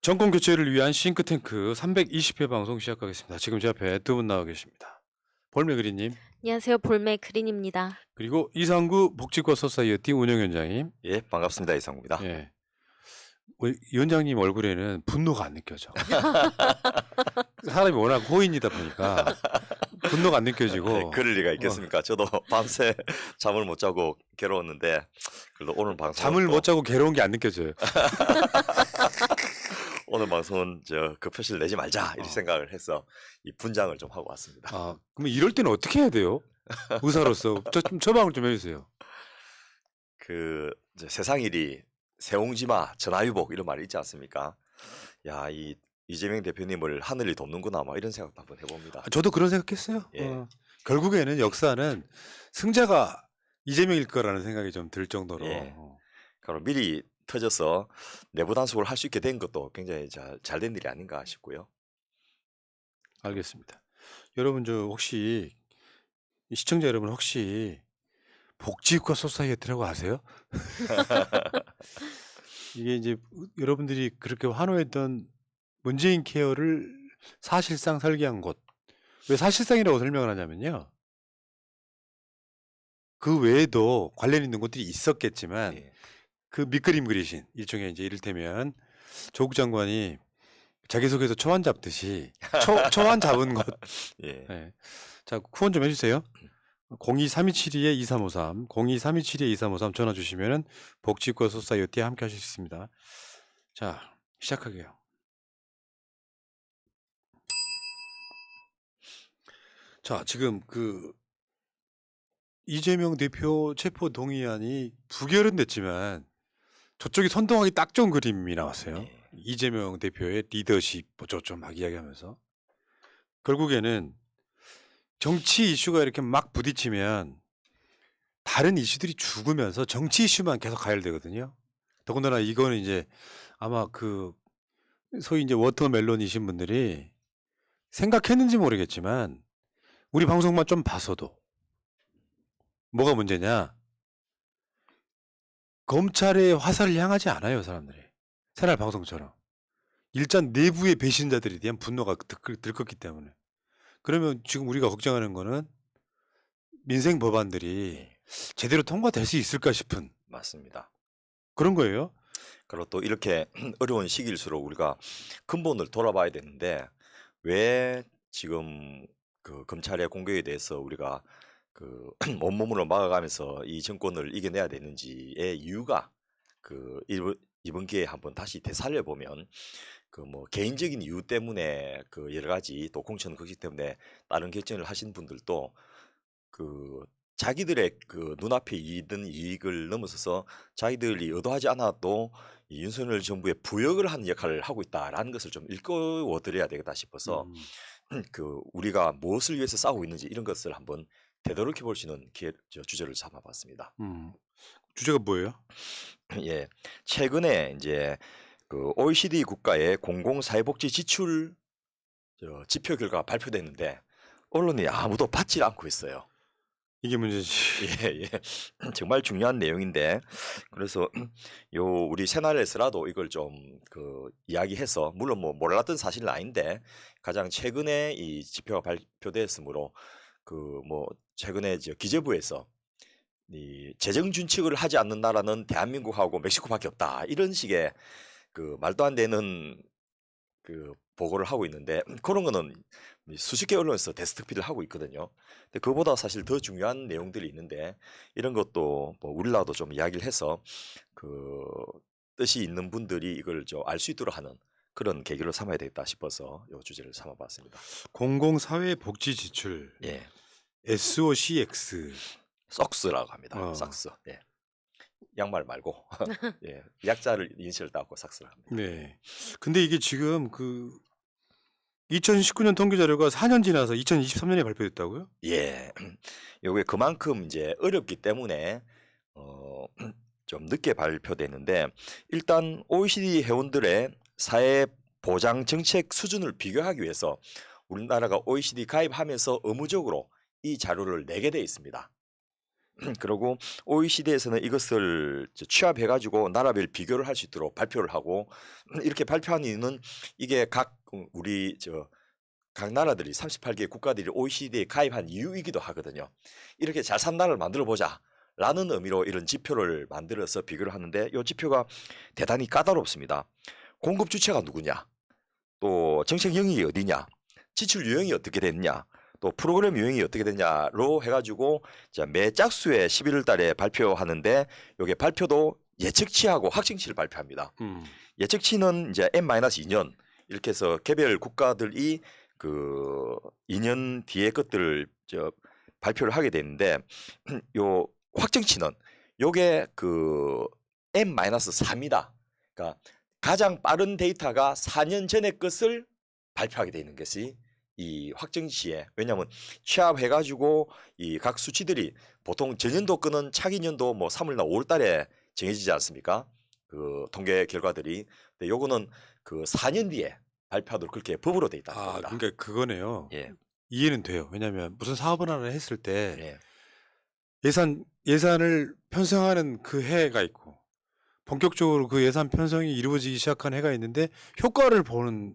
정권 교체를 위한 싱크탱크 320회 방송 시작하겠습니다. 지금 제 앞에 두 분 나와 계십니다. 볼메그리님 안녕하세요. 볼메 그린입니다. 그리고 이상구 복지과 소사이어티 운영위원장님. 예, 반갑습니다. 이상구입니다. 예, 우리 위원장님 얼굴에는 분노가 안 느껴져. 사람이 워낙 호인이다 보니까 분노가 안 느껴지고. 네, 그럴 리가 있겠습니까? 저도 밤새 잠을 못 자고 괴로웠는데 그래도 오늘 방송 잠을 못 자고 괴로운 게 안 느껴져요. 오늘 방송은 그 표시를 내지 말자 이렇게 생각을 해서 이 분장을 좀 하고 왔습니다. 아, 그러면 이럴 때는 어떻게 해야 돼요? 의사로서 저 좀 처방을 좀 해주세요. 이제 세상 일이 세옹지마 전화위복 이런 말이 있지 않습니까? 야, 이 이재명 대표님을 하늘이 돕는구나 막 이런 생각도 한번 해봅니다. 저도 그런 생각했어요. 예. 결국에는 역사는 승자가 이재명일 거라는 생각이 좀 들 정도로. 예. 그럼 미리 터져서 내부 단속을 할 수 있게 된 것도 굉장히 잘 된 일이 아닌가 싶고요. 알겠습니다. 여러분 혹시 시청자 여러분 혹시 복지과 소사이어티라고 아세요? 이게 이제 여러분들이 그렇게 환호했던 문재인 케어를 사실상 설계한 곳. 왜 사실상이라고 설명을 하냐면요. 그 외에도 관련 있는 곳들이 있었겠지만 예. 그 밑그림 그리신 일종의 이제 이를테면 조국 장관이 자기소개서 초안 잡듯이 초안 잡은 것. 예. 네. 자, 후원 좀 해주세요. 02-3272-2353, 02-3272-2353 전화 주시면은 복지과 소사이어티에 함께 하실 수 있습니다. 자, 시작할게요. 자, 지금 이재명 대표 체포 동의안이 부결은 됐지만 저쪽이 선동하기 딱 좋은 그림이 나왔어요. 예. 이재명 대표의 리더십 좀 막 이야기하면서 결국에는 정치 이슈가 이렇게 막 부딪히면 다른 이슈들이 죽으면서 정치 이슈만 계속 가열되거든요. 더군다나 이거는 이제 아마 소위 이제 워터멜론이신 분들이 생각했는지 모르겠지만 우리 방송만 좀 봐서도 뭐가 문제냐? 검찰의 화살을 향하지 않아요, 사람들이. 새날 방송처럼. 일단 내부의 배신자들에 대한 분노가 들끓기 때문에. 그러면 지금 우리가 걱정하는 거는 민생 법안들이 예. 제대로 통과될 수 있을까 싶은 맞습니다. 그런 거예요. 그리고 또 이렇게 어려운 시기일수록 우리가 근본을 돌아봐야 되는데 왜 지금 그 검찰의 공격에 대해서 우리가 온몸으로 막아가면서 이 정권을 이겨내야 되는지의 이유가 이번 기회에 한번 다시 되살려 보면 뭐 개인적인 이유 때문에 여러 가지 또 공천 극식 때문에 다른 결정을 하신 분들도 자기들의 눈앞에 있는 이익을 넘어서서 자기들이 의도하지 않아도 이 윤석열 정부의 부역을 하는 역할을 하고 있다라는 것을 좀 일깨워드려야 되겠다 싶어서 우리가 무엇을 위해서 싸우고 있는지 이런 것을 한번 되돌이켜 볼 수 있는 주제를 삼아봤습니다. 주제가 뭐예요? 예, 최근에 이제 OECD 국가의 공공사회복지 지출 지표 결과가 발표됐는데 언론이 아무도 받지 않고 있어요. 이게 문제지. 예, 예. 정말 중요한 내용인데 그래서 우리 새날에서라도 이걸 좀 이야기해서 물론 뭐 몰랐던 사실은 아닌데 가장 최근에 이 지표가 발표됐으므로 뭐 최근에 기재부에서 이 재정 준칙을 하지 않는 나라는 대한민국하고 멕시코밖에 없다 이런 식의 말도 안 되는 보고를 하고 있는데 그런 거는 수십 개 언론에서 데스크피를 하고 있거든요. 근데 그보다 사실 더 중요한 내용들이 있는데 이런 것도 뭐 우리라도 좀 이야기를 해서 뜻이 있는 분들이 이걸 알 수 있도록 하는 그런 계기로 삼아야 되겠다 싶어서 이 주제를 삼아봤습니다. 공공사회복지 지출. 예, SOCX. 썩스라고 합니다. 싹스. 예. 양말 말고 예, 약자를 인시를 따고 싹스를 합니다. 네. 근데 이게 지금 2019년 통계 자료가 4년 지나서 2023년에 발표됐다고요? 예, 요게 그만큼 이제 어렵기 때문에 좀 늦게 발표되는데 일단 OECD 회원들의 사회 보장 정책 수준을 비교하기 위해서 우리나라가 OECD 가입하면서 의무적으로 이 자료를 내게 돼 있습니다. 그리고 OECD에서는 이것을 취합해가지고 나라별 비교를 할 수 있도록 발표를 하고 이렇게 발표한 이유는 이게 우리 각 나라들이 38개 국가들이 OECD에 가입한 이유이기도 하거든요. 이렇게 잘 산 나라를 만들어 보자. 라는 의미로 이런 지표를 만들어서 비교를 하는데 이 지표가 대단히 까다롭습니다. 공급 주체가 누구냐, 또 정책 영역이 어디냐, 지출 유형이 어떻게 됐냐, 또 프로그램 유형이 어떻게 됐냐로 해가지고 매 짝수에 11월 달에 발표하는데 이게 발표도 예측치하고 확정치를 발표합니다. 예측치는 이제 N-2년 이렇게 해서 개별 국가들이 그 2년 뒤의 것들을 발표를 하게 되는데 요 확정치는 요게 그 N-3이다. 그러니까 가장 빠른 데이터가 4년 전의 것을 발표하게 되는 것이 이 확정치에, 왜냐하면 취합해가지고 이 각 수치들이 보통 전년도 거는 차기 년도 뭐 3월이나 5월 달에 정해지지 않습니까? 그 통계 결과들이. 근데 요거는 그 4년 뒤에 발표하도록 그렇게 법으로 돼 있다는 겁니다. 그러니까 그거네요. 예. 이해는 돼요. 왜냐하면 무슨 사업을 하나 했을 때 예. 예산을 편성하는 그 해가 있고 본격적으로 그 예산 편성이 이루어지기 시작한 해가 있는데 효과를 보는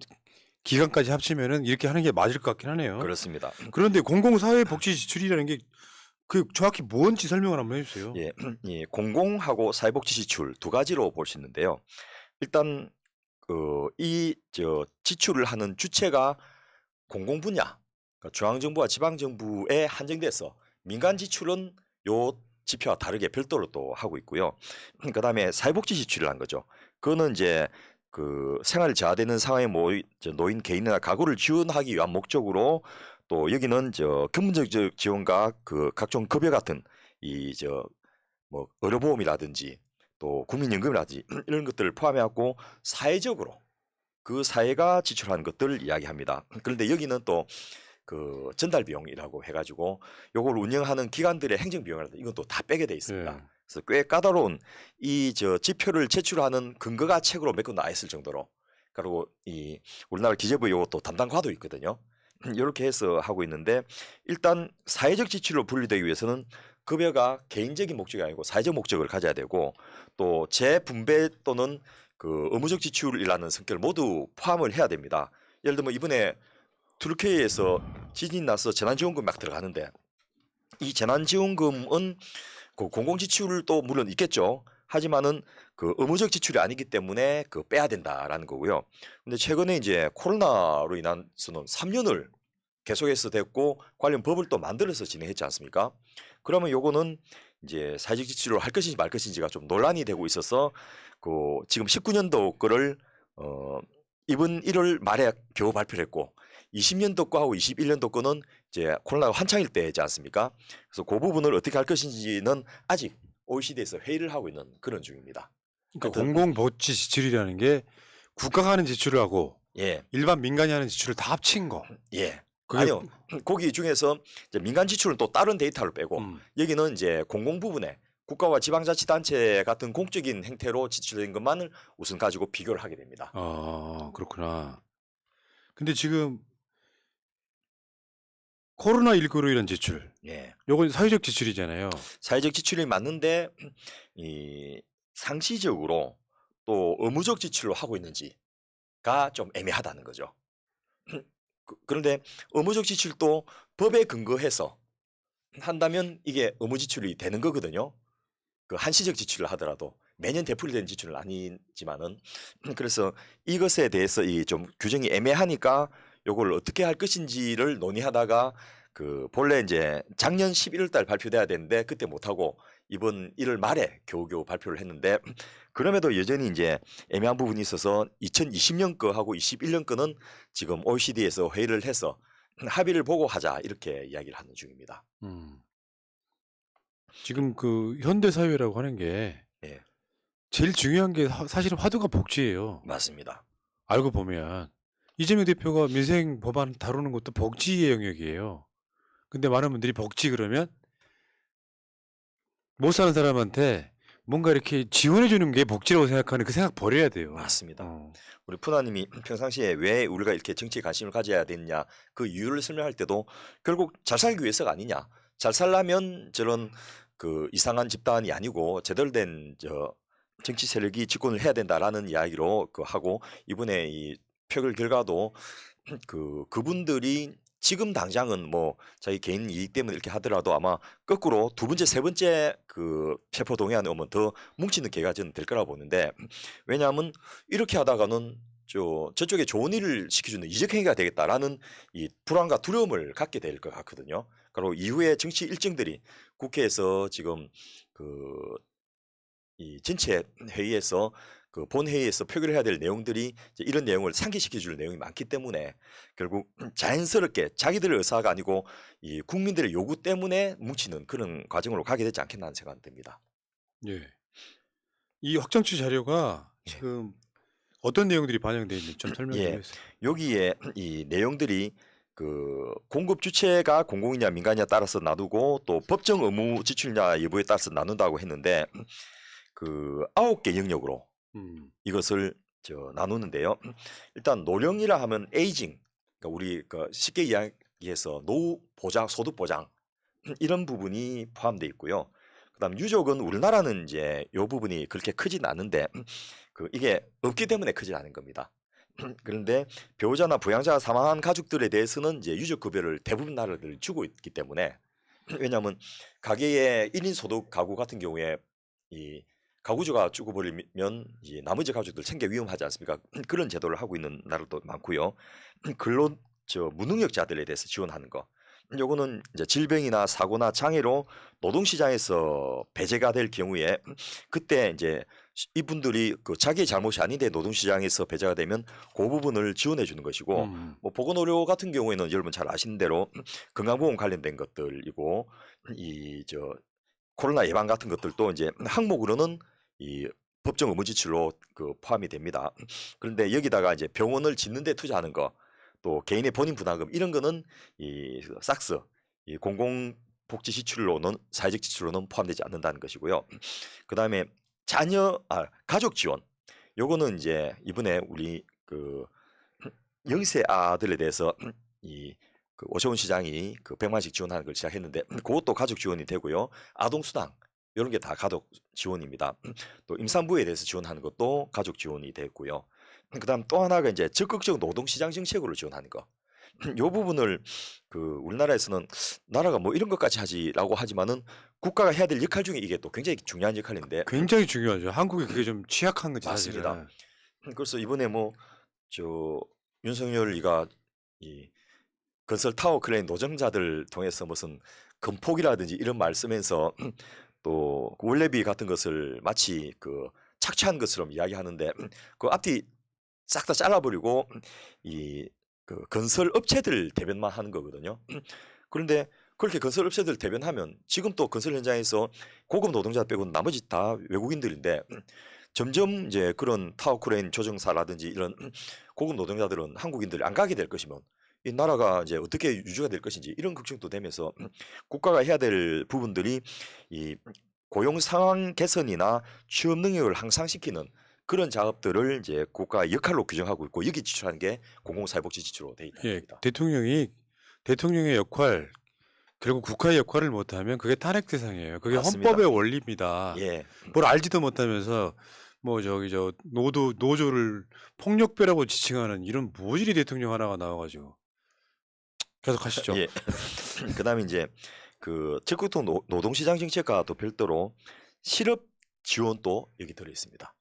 기간까지 합치면은 이렇게 하는 게 맞을 것 같긴 하네요. 그렇습니다. 그런데 공공사회복지 지출이라는 게 그 정확히 뭔지 설명을 한번 해주세요. 예, 이 공공하고 사회복지 지출 두 가지로 볼 수 있는데요. 일단 이 지출을 하는 주체가 공공 분야, 그러니까 중앙정부와 지방정부에 한정돼서 민간 지출은 요 지표와 다르게 별도로 또 하고 있고요. 그다음에 사회복지 지출을 한 거죠. 그거는 이제 그 생활이 저하되는 상황에 놓인 개인이나 가구를 지원하기 위한 목적으로, 또 여기는 근본적 지원과 그 각종 급여 같은 이 뭐 의료보험이라든지 또 국민연금이라든지 이런 것들을 포함해갖고 사회적으로 그 사회가 지출하는 것들을 이야기합니다. 그런데 여기는 또 그 전달 비용이라고 해가지고 요걸 운영하는 기관들의 행정 비용이라든지 이건 또 다 빼게 돼 있습니다. 예. 그래서 꽤 까다로운 이 지표를 제출하는 근거가 책으로 몇 권 나와 있을 정도로, 그리고 이 우리나라 기재부에 요것도 담당과도 있거든요. 이렇게 해서 하고 있는데, 일단 사회적 지출로 분류되기 위해서는 급여가 개인적인 목적이 아니고 사회적 목적을 가져야 되고, 또 재분배 또는 그 의무적 지출이라는 성격을 모두 포함을 해야 됩니다. 예를 들면 이번에 투르키예에서 지진이 나서 재난지원금 막 들어가는데, 이 재난지원금은 그 공공지출도 물론 있겠죠. 하지만은 그 의무적 지출이 아니기 때문에 그 빼야 된다라는 거고요. 근데 최근에 이제 코로나로 인해서는 3년을 계속해서 됐고 관련 법을 또 만들어서 진행했지 않습니까? 그러면 요거는 이제 사회적 지출을 할 것인지 말 것인지가 좀 논란이 되고 있어서 그 지금 19년도 거를 이번 1월 말에 겨우 발표를 했고, 20년도 거하고 21년도 거는 이제 코로나가 한창일 때지 않습니까? 그래서 그 부분을 어떻게 할 것인지는 아직 OECD에서 회의를 하고 있는 그런 중입니다. 그러니까 공공복지 지출이라는 게 국가가 하는 지출을 하고 예, 일반 민간이 하는 지출을 다 합친 거. 예. 그게 아니요. 거기 중에서 이제 민간 지출은 또 다른 데이터를 빼고 음. 여기는 이제 공공 부분에 국가와 지방자치단체 같은 공적인 행태로 지출된 것만을 우선 가지고 비교를 하게 됩니다. 그렇구나. 근데 지금 코로나19로 인한 지출, 예. 요건 사회적 지출이잖아요. 사회적 지출이 맞는데 이 상시적으로 또 의무적 지출로 하고 있는지가 좀 애매하다는 거죠. 그런데 의무적 지출도 법에 근거해서 한다면 이게 의무 지출이 되는 거거든요. 그 한시적 지출을 하더라도 매년 되풀이되는 지출은 아니지만은, 그래서 이것에 대해서 이 좀 규정이 애매하니까 요걸 어떻게 할 것인지를 논의하다가 그 본래 이제 작년 11월 달 발표돼야 되는데 그때 못 하고 이번 1월 말에 겨우겨우 발표를 했는데, 그럼에도 여전히 이제 애매한 부분이 있어서 2020년 거하고 21년 거는 지금 OECD에서 회의를 해서 합의를 보고 하자 이렇게 이야기를 하는 중입니다. 지금 그 현대 사회라고 하는 게 예. 제일 중요한 게 사실은 화두가 복지예요. 맞습니다. 알고 보면 이재명 대표가 민생 법안 다루는 것도 복지의 영역이에요. 근데 많은 분들이 복지 그러면 못 사는 사람한테 뭔가 이렇게 지원해 주는 게 복지라고 생각하는 그 생각 버려야 돼요. 맞습니다. 어. 우리 푸나님이 평상시에 왜 우리가 이렇게 정치에 관심을 가져야 되느냐 그 이유를 설명할 때도 결국 잘 살기 위해서가 아니냐, 잘 살려면 저런 그 이상한 집단이 아니고 제대로 된 정치 세력이 집권을 해야 된다라는 이야기로 그 하고 이번에 이 표결 결과도 그분들이 지금 당장은 뭐 자기 개인 이익 때문에 이렇게 하더라도 아마 거꾸로 두 번째, 세 번째 그 체포 동의안이 오면 더 뭉치는 계기가 저는 될 거라고 보는데 왜냐하면 이렇게 하다가는 저쪽에 좋은 일을 시켜주는 이적행위가 되겠다라는 이 불안과 두려움을 갖게 될 것 같거든요. 그리고 이후에 정치 일정들이 국회에서 지금 이 전체 회의에서 그 본회의에서 표결해야 될 내용들이 이제 이런 내용을 상기시켜 줄 내용이 많기 때문에 결국 자연스럽게 자기들의 의사가 아니고 이 국민들의 요구 때문에 뭉치는 그런 과정으로 가게 되지 않겠나 하는 생각이 듭니다. 예. 이 확정치 자료가 예. 지금 어떤 내용들이 반영되어 있는지 좀 설명 좀 예. 해주세요. 여기에 이 내용들이 그 공급 주체가 공공이냐 민간이냐 따라서 나누고 또 법정 의무 지출이냐 여부에 따라서 나눈다고 했는데 그 9개 영역으로 이것을 나누는데요. 일단 노령이라 하면 에이징, 그러니까 우리 그 쉽게 이야기해서 노후 보장, 소득 보장 이런 부분이 포함되어 있고요. 그다음 유족은 우리나라는 이제 이 부분이 그렇게 크진 않은데 이게 없기 때문에 크진 않은 겁니다. 그런데 배우자나 부양자가 사망한 가족들에 대해서는 이제 유족 급여를 대부분 나라들이 주고 있기 때문에 왜냐하면 가계의 1인 소득 가구 같은 경우에 이 가구주가 죽어버리면 이제 나머지 가족들 생계 위험하지 않습니까? 그런 제도를 하고 있는 나라도 많고요. 근로 무능력자들에 대해서 지원하는 거. 요거는 이제 질병이나 사고나 장애로 노동시장에서 배제가 될 경우에 그때 이제 이분들이 그 자기의 잘못이 아닌데 노동시장에서 배제가 되면 그 부분을 지원해 주는 것이고 뭐 보건의료 같은 경우에는 여러분 잘 아시는 대로 건강보험 관련된 것들이고 이 코로나 예방 같은 것들도 이제 항목으로는 이 법정 의무 지출로 포함이 됩니다. 그런데 여기다가 이제 병원을 짓는 데 투자하는 거, 또 개인의 본인 부담금 이런 거는 이 삭스, 이 공공복지 지출로는 사회적 지출로는 포함되지 않는다는 것이고요. 그다음에 가족 지원. 요거는 이제 이번에 우리 영세 아들에 대해서 오세훈 시장이 100만씩 지원하는 걸 시작했는데 그것도 가족 지원이 되고요. 아동수당 이런 게 다 가족 지원입니다. 또 임산부에 대해서 지원하는 것도 가족 지원이 되고요. 그다음 또 하나가 이제 적극적 노동시장 정책으로 지원하는 거. 요 부분을 우리나라에서는 나라가 뭐 이런 것까지 하지라고 하지만은 국가가 해야 될 역할 중에 이게 또 굉장히 중요한 역할인데 굉장히 중요하죠. 한국이 그게 좀 취약한 거지 사실은. 맞습니다. 그래서 이번에 윤석열이가 이 건설 타워 크레인 노정자들 통해서 무슨 금폭이라든지 이런 말 쓰면서 또 원래비 같은 것을 마치 착취한 것처럼 이야기하는데 그 앞뒤 싹 다 잘라버리고 건설 업체들 대변만 하는 거거든요. 그런데 그렇게 건설 업체들 대변하면 지금 또 건설 현장에서 고급 노동자 빼고는 나머지 다 외국인들인데 점점 이제 그런 타워 크레인 조정사라든지 이런 고급 노동자들은 한국인들이 안 가게 될 것이면 이 나라가 이제 어떻게 유지가 될 것인지 이런 걱정도 되면서 국가가 해야 될 부분들이 이 고용 상황 개선이나 취업 능력을 향상시키는 그런 작업들을 이제 국가의 역할로 규정하고 있고 여기 지출하는 게 공공사회복지 지출로 돼 있는 예, 겁니다. 대통령의 역할 결국 국가의 역할을 못하면 그게 탄핵 대상이에요. 그게 맞습니다. 헌법의 원리입니다. 예, 뭘 알지도 못하면서 뭐 노조를 폭력배라고 지칭하는 이런 모질이 대통령 하나가 나와가지고 계속 하시죠. 예. 그다음에 이제 적극적 노동시장 정책과 또 별도로 실업 지원도 여기 들어 있습니다.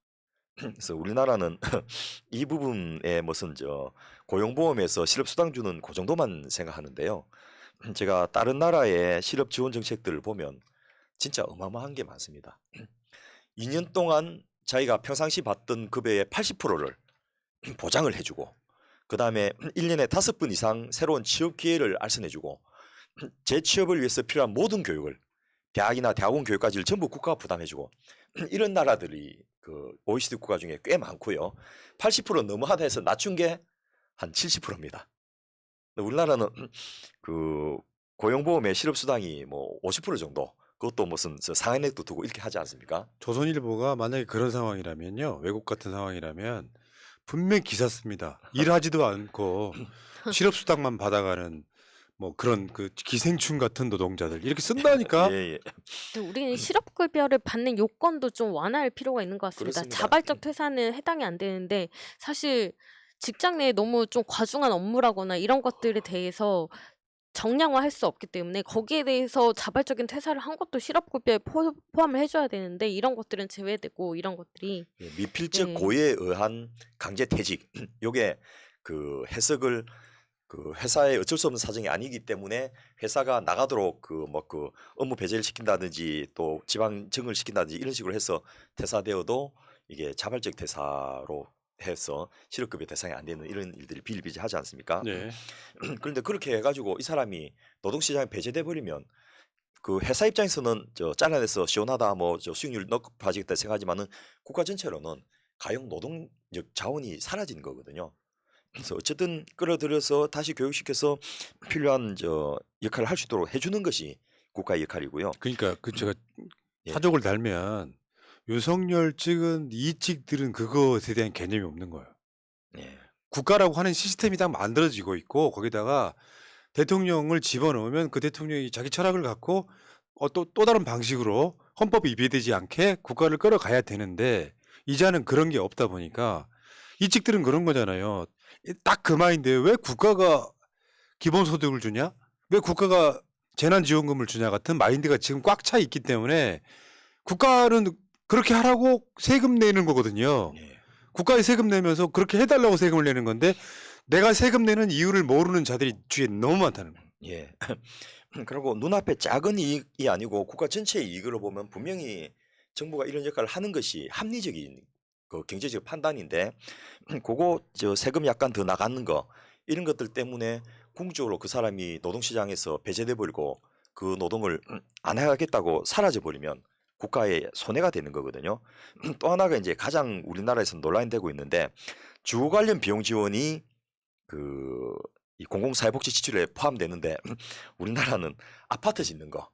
그래서 우리나라는 이 부분에 무슨 고용보험에서 실업수당 주는 그 정도만 생각하는데요. 제가 다른 나라의 실업 지원 정책들을 보면 진짜 어마어마한 게 많습니다. 2년 동안 자기가 평상시 받던 급여의 80%를 보장을 해주고 그 다음에 1년에 5번 이상 새로운 취업 기회를 알선해주고 재취업을 위해서 필요한 모든 교육을 대학이나 대학원 교육까지를 전부 국가가 부담해주고 이런 나라들이 OECD 국가 중에 꽤 많고요. 80% 너무하다 해서 낮춘 게 한 70%입니다. 우리나라는 고용보험의 실업수당이 뭐 50% 정도 그것도 무슨 상한액도 두고 이렇게 하지 않습니까? 조선일보가 만약에 그런 상황이라면요, 외국 같은 상황이라면 분명 기사 씁니다. 일하지도 않고 실업수당만 받아가는 뭐 그런 그 기생충 같은 노동자들 이렇게 쓴다니까. 예, 예. 근데 우리는 실업급여를 받는 요건도 좀 완화할 필요가 있는 것 같습니다. 그렇습니다. 자발적 퇴사는 해당이 안 되는데 사실 직장 내에 너무 좀 과중한 업무라거나 이런 것들에 대해서 정량화할 수 없기 때문에 거기에 대해서 자발적인 퇴사를 한 것도 실업급여에 포함을 해줘야 되는데 이런 것들은 제외되고 이런 것들이 예, 미필적 네. 고의에 의한 강제 퇴직. 요게 그 해석을 그 회사의 어쩔 수 없는 사정이 아니기 때문에 회사가 나가도록 그 뭐 그 업무 배제를 시킨다든지 또 지방 증을 시킨다든지 이런 식으로 해서 퇴사되어도 이게 자발적 퇴사로 해서 실업급여 대상이 안 되는 이런 일들이 비일비재하지 않습니까? 네. 그런데 그렇게 해가지고 이 사람이 노동시장에 배제돼 버리면 그 회사 입장에서는 저 잘라내서 시원하다 뭐 저 수익률 높아지겠다 생각하지만은 국가 전체로는 가용 노동력 자원이 사라지는 거거든요. 그래서 어쨌든 끌어들여서 다시 교육시켜서 필요한 저 역할을 할 수 있도록 해주는 것이 국가의 역할이고요. 그러니까 그 제가 예. 사족을 달면 윤석열 찍은 이직들은 그것에 대한 개념이 없는 거예요. 예. 국가라고 하는 시스템이 딱 만들어지고 있고 거기다가 대통령을 집어넣으면 그 대통령이 자기 철학을 갖고 또 다른 방식으로 헌법에 위배되지 않게 국가를 끌어가야 되는데 이자는 그런 게 없다 보니까 이직들은 그런 거잖아요. 딱 그 마인드예요. 왜 국가가 기본소득을 주냐? 왜 국가가 재난지원금을 주냐 같은 마인드가 지금 꽉 차 있기 때문에 국가는 그렇게 하라고 세금 내는 거거든요. 예. 국가에 세금 내면서 그렇게 해달라고 세금을 내는 건데 내가 세금 내는 이유를 모르는 자들이 주위에 너무 많다는 거예요. 예. 그리고 눈앞에 작은 이익이 아니고 국가 전체의 이익으로 보면 분명히 정부가 이런 역할을 하는 것이 합리적인 그 경제적 판단인데 그거 저 세금 약간 더 나가는 거 이런 것들 때문에 궁극적으로 그 사람이 노동시장에서 배제돼 버리고 그 노동을 안 하겠다고 사라져 버리면 국가에 손해가 되는 거거든요. 또 하나가 이제 가장 우리나라에서 논란이 되고 있는데 주거 관련 비용 지원이 그 이 공공사회복지 지출에 포함되는데 우리나라는 아파트 짓는 거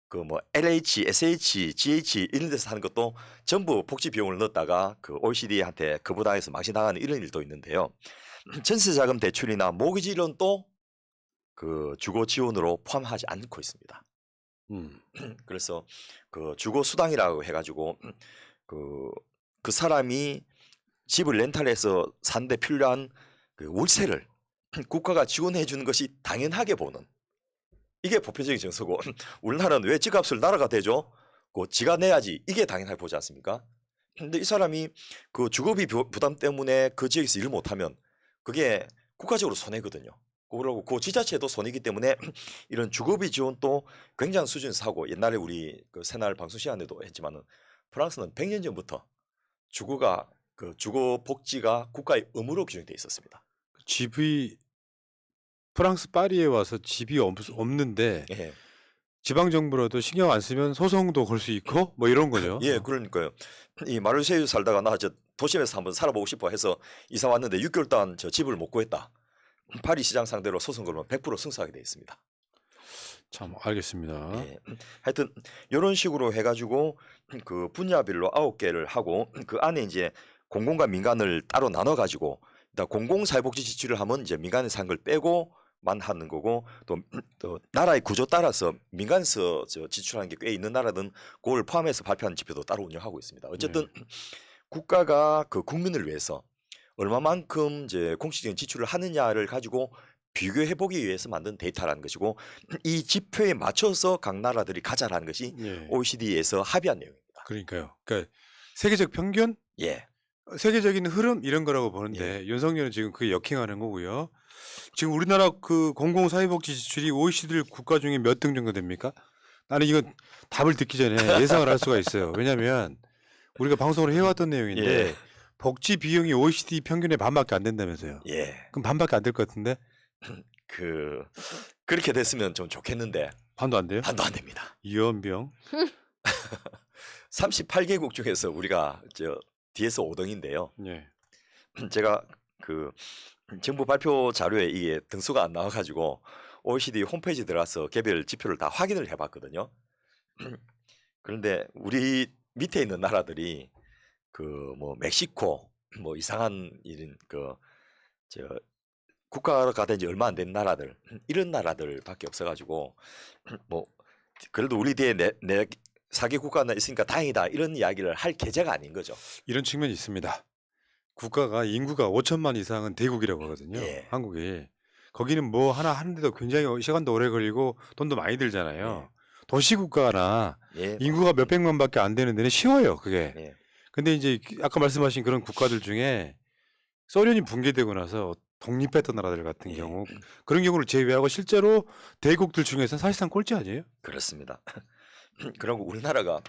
그 뭐 LH, SH, GH 이런 데서 하는 것도 전부 복지 비용을 넣었다가 그 OECD한테 거부당해서 망신당하는 이런 일도 있는데요. 전세자금 대출이나 모기지 이론도 그 주거 지원으로 포함하지 않고 있습니다. 음. 그래서 그 주거 수당이라고 해가지고 그 사람이 집을 렌탈해서 사는데 필요한 그 월세를 국가가 지원해 주는 것이 당연하게 보는 이게 보편적인 정서고 우리나라는 왜 집값을 나라가 대죠? 그 지가 내야지 이게 당연하게 보지 않습니까? 근데 이 사람이 그 주거비 부담 때문에 그 지역에서 일을 못하면 그게 국가적으로 손해거든요. 그러고 그 지자체도 손해이기 때문에 이런 주거비 지원도 굉장한 수준에서 하고 옛날에 우리 그 새날 방송 시간에도 했지만은 프랑스는 100년 전부터 주거가 그 주거 복지가 국가의 의무로 규정돼 있었습니다. 집이 프랑스 파리에 와서 집이 없는데 예. 지방 정부라도 신경 안 쓰면 소송도 걸 수 있고 뭐 이런 거죠. 예, 그러니까요. 이 마르세유 살다가 나 저 도심에서 한번 살아보고 싶어 해서 이사 왔는데 6개월 동안 저 집을 못 구했다. 파리 시장 상대로 소송 걸면 100% 승소하게 돼 있습니다. 참 알겠습니다. 예. 하여튼 이런 식으로 해가지고 그 분야별로 9개를 하고 그 안에 이제 공공과 민간을 따로 나눠 가지고 공공사회복지 지출을 하면 이제 민간에서 한 걸 빼고만 하는 거고 또 나라의 구조 따라서 민간에서 저 지출하는 게 꽤 있는 나라는 그걸 포함해서 발표하는 지표도 따로 운영하고 있습니다. 어쨌든 국가가 그 국민을 위해서 얼마만큼 이제 공식적인 지출을 하느냐를 가지고 비교해 보기 위해서 만든 데이터라는 것이고 이 지표에 맞춰서 각 나라들이 가자라는 것이 예. OECD에서 합의한 내용입니다. 그러니까요. 그러니까 세계적 평균, 예. 세계적인 흐름 이런 거라고 보는데 윤석열은 지금 그게 역행하는 거고요. 지금 우리나라 그 공공사회복지 지출이 OECD 국가 중에 몇 등 정도 됩니까? 나는 이건 답을 듣기 전에 예상을 할 수가 있어요. 왜냐하면 우리가 방송을 해왔던 내용인데 예. 복지 비용이 OECD 평균의 반밖에 안 된다면서요. 예. 그럼 반밖에 안 될 것 같은데 그렇게 됐으면 좀 좋겠는데 반도 안 돼요? 반도 안 됩니다. 이연병. 38개국 중에서 우리가 저 뒤에서 5등인데요. 예. 제가 그 정부 발표 자료에 이게 등수가 안 나와가지고 OECD 홈페이지 들어가서 개별 지표를 다 확인을 해봤거든요. 그런데 우리 밑에 있는 나라들이 그 뭐 멕시코 뭐 이상한 이런 저 국가가 된 지 얼마 안 된 나라들 이런 나라들밖에 없어가지고 뭐 그래도 우리 뒤에 내 4개 국가나 있으니까 다행이다 이런 이야기를 할 계제가 아닌 거죠. 이런 측면이 있습니다. 국가가 인구가 5천만 이상은 대국이라고 하거든요. 예. 한국이. 거기는 뭐 하나 하는데도 굉장히 시간도 오래 걸리고 돈도 많이 들잖아요. 예. 도시 국가나 예, 인구가 몇 백만밖에 안 되는 데는 쉬워요, 그게. 예. 근데 이제 아까 말씀하신 그런 국가들 중에 소련이 붕괴되고 나서 독립했던 나라들 같은 예. 경우 그런 경우를 제외하고 실제로 대국들 중에서 사실상 꼴찌 아니에요? 그렇습니다. 그리고 우리나라가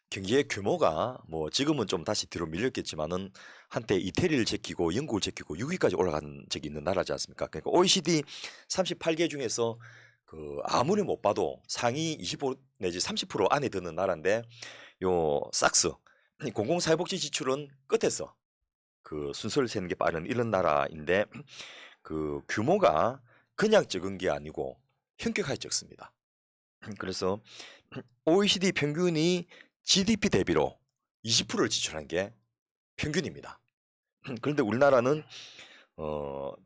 경제 규모가 뭐 지금은 좀 다시 뒤로 밀렸겠지만은 한때 이태리를 제끼고 영국을 제끼고 6위까지 올라간 적이 있는 나라지 않습니까? 그러니까 OECD 38개 중에서 그 아무리 못 봐도 상위 25 내지 30% 안에 드는 나라인데 요 삭스 이 공공사회복지 지출은 끝에서 그 순서를 세는 게 빠른 이런 나라인데 그 규모가 그냥 적은 게 아니고 현격하게 적습니다. 그래서 OECD 평균이 GDP 대비로 20%를 지출한 게 평균입니다. 그런데 우리나라는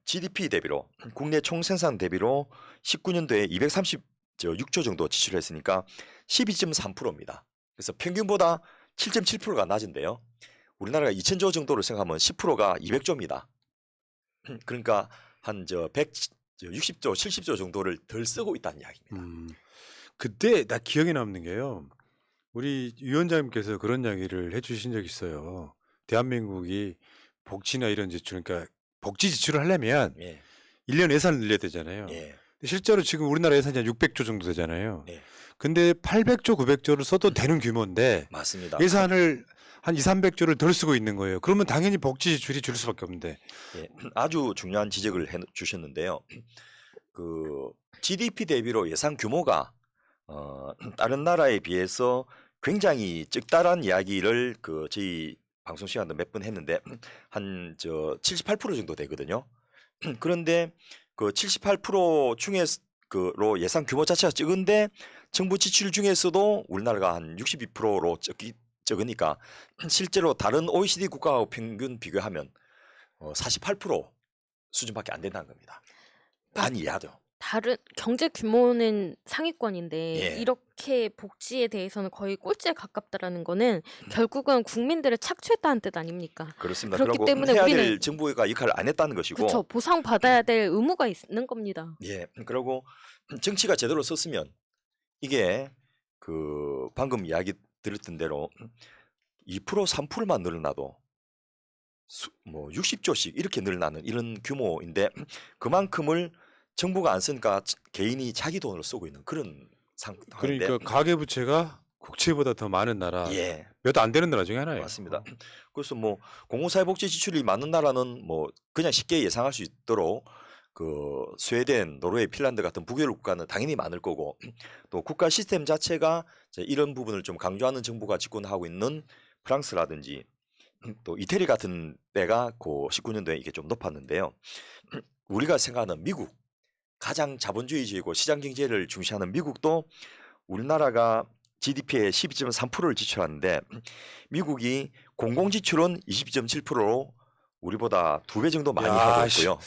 GDP 대비로 국내 총생산 대비로 19년도에 236조 정도 지출했으니까 12.3%입니다. 그래서 평균보다 7.7%가 낮은데요. 우리나라가 2,000조 정도를 생각하면 10%가 200조입니다. 그러니까 한 160조, 70조 정도를 덜 쓰고 있다는 이야기입니다. 그때 나 기억에 남는 게요. 우리 위원장님께서 그런 이야기를 해주신 적이 있어요. 대한민국이 복지나 이런 지출, 그러니까 복지 지출을 하려면 예, 1년 예산을 늘려야 되잖아요. 예, 근데 실제로 지금 우리나라 예산이 한 600조 정도 되잖아요. 예, 근데 800조, 900조를 써도 되는 규모인데 맞습니다. 예산을 한 2, 300조를 덜 쓰고 있는 거예요. 그러면 당연히 복지 지출이 줄 수밖에 없는데. 예, 아주 중요한 지적을 해 주셨는데요. 그 GDP 대비로 예산 규모가 다른 나라에 비해서 굉장히 적다란 이야기를 그 저희 방송 시간도 몇 번 했는데 한 78% 정도 되거든요. 그런데 그 78% 중에로 예산 규모 자체가 적은데 정부 지출 중에서도 우리나라가 한 62%로 적으니까 실제로 다른 OECD 국가하고 평균 비교하면 48% 수준밖에 안 된다는 겁니다. 반 이하죠. 다른 경제 규모는 상위권인데 예. 이렇게 복지에 대해서는 거의 꼴찌에 가깝다라는 거는 결국은 국민들을 착취했다는 뜻 아닙니까? 그렇습니다. 그렇기 그리고 때문에 해야 우리는 될 정부가 역할을 안 했다는 것이고, 그렇죠. 보상받아야 될 의무가 있는 겁니다. 예. 그리고 정치가 제대로 썼으면 이게 그 방금 이야기 들었던 대로 2% 3%만 늘어나도 뭐 60조씩 이렇게 늘어나는 이런 규모인데 그만큼을 정부가 안 쓰니까 개인이 자기 돈으로 쓰고 있는 그런 상황인데, 그러니까 가계부채가 국채보다 더 많은 나라, 예, 몇 안 되는 나라 중에 하나예요. 맞습니다. 그래서 뭐 공공사회복지 지출이 많은 나라는 뭐 그냥 쉽게 예상할 수 있도록 그 스웨덴, 노르웨이, 핀란드 같은 북유럽 국가는 당연히 많을 거고, 또 국가 시스템 자체가 이제 이런 부분을 좀 강조하는 정부가 집권하고 있는 프랑스라든지 또 이태리 같은 데가 그 19년도에 이게 좀 높았는데요. 우리가 생각하는 미국, 가장 자본주의적이고 시장 경제를 중시하는 미국도 우리나라가 GDP의 12.3%를 지출하는데 미국이 공공지출은 22.7%로 우리보다 2배 정도 많이 야, 하고 씨. 있고요.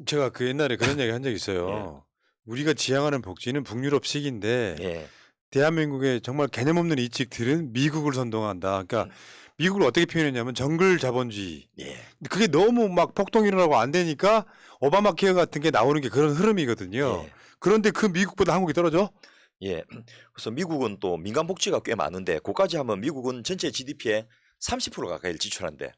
제가 그 옛날에 그런 얘기 한 적 있어요. 우리가 지향하는 복지는 북유럽식인데 예, 대한민국의 정말 개념 없는 이직들은 미국을 선동한다. 그러니까 미국을 어떻게 표현했냐면 정글 자본주의. 예, 근데 그게 너무 막 폭동이 일어나고 안 되니까 오바마 케어 같은 게 나오는 게 그런 흐름이거든요. 예. 그런데 그 미국보다 한국이 떨어져? 예. 그래서 미국은 또 민간 복지가 꽤 많은데 그까지 하면 미국은 전체 GDP의 30% 가까이를 지출한대.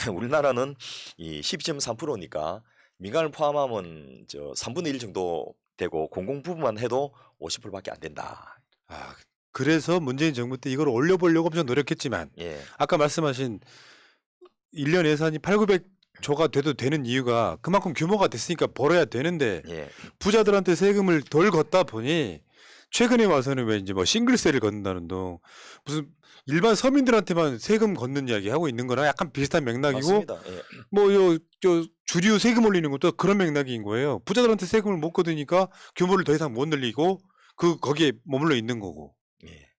우리나라는 이 12.3%니까 민간을 포함하면 3분의 1 정도 되고 공공 부분만 해도 50%밖에 안 된다. 아, 그래서 문재인 정부 때 이걸 올려보려고 엄청 노력했지만 예. 아까 말씀하신 1년 예산이 8, 900조가 돼도 되는 이유가 그만큼 규모가 됐으니까 벌어야 되는데 예. 부자들한테 세금을 덜 걷다 보니 최근에 와서는 왜 이제 뭐 싱글세를 걷는다는 둥 무슨 일반 서민들한테만 세금 걷는 이야기 하고 있는 거랑 약간 비슷한 맥락이고 맞습니다. 예. 뭐 저 주류 세금 올리는 것도 그런 맥락인 거예요. 부자들한테 세금을 못 걷으니까 규모를 더 이상 못 늘리고 거기에 머물러 있는 거고. 예.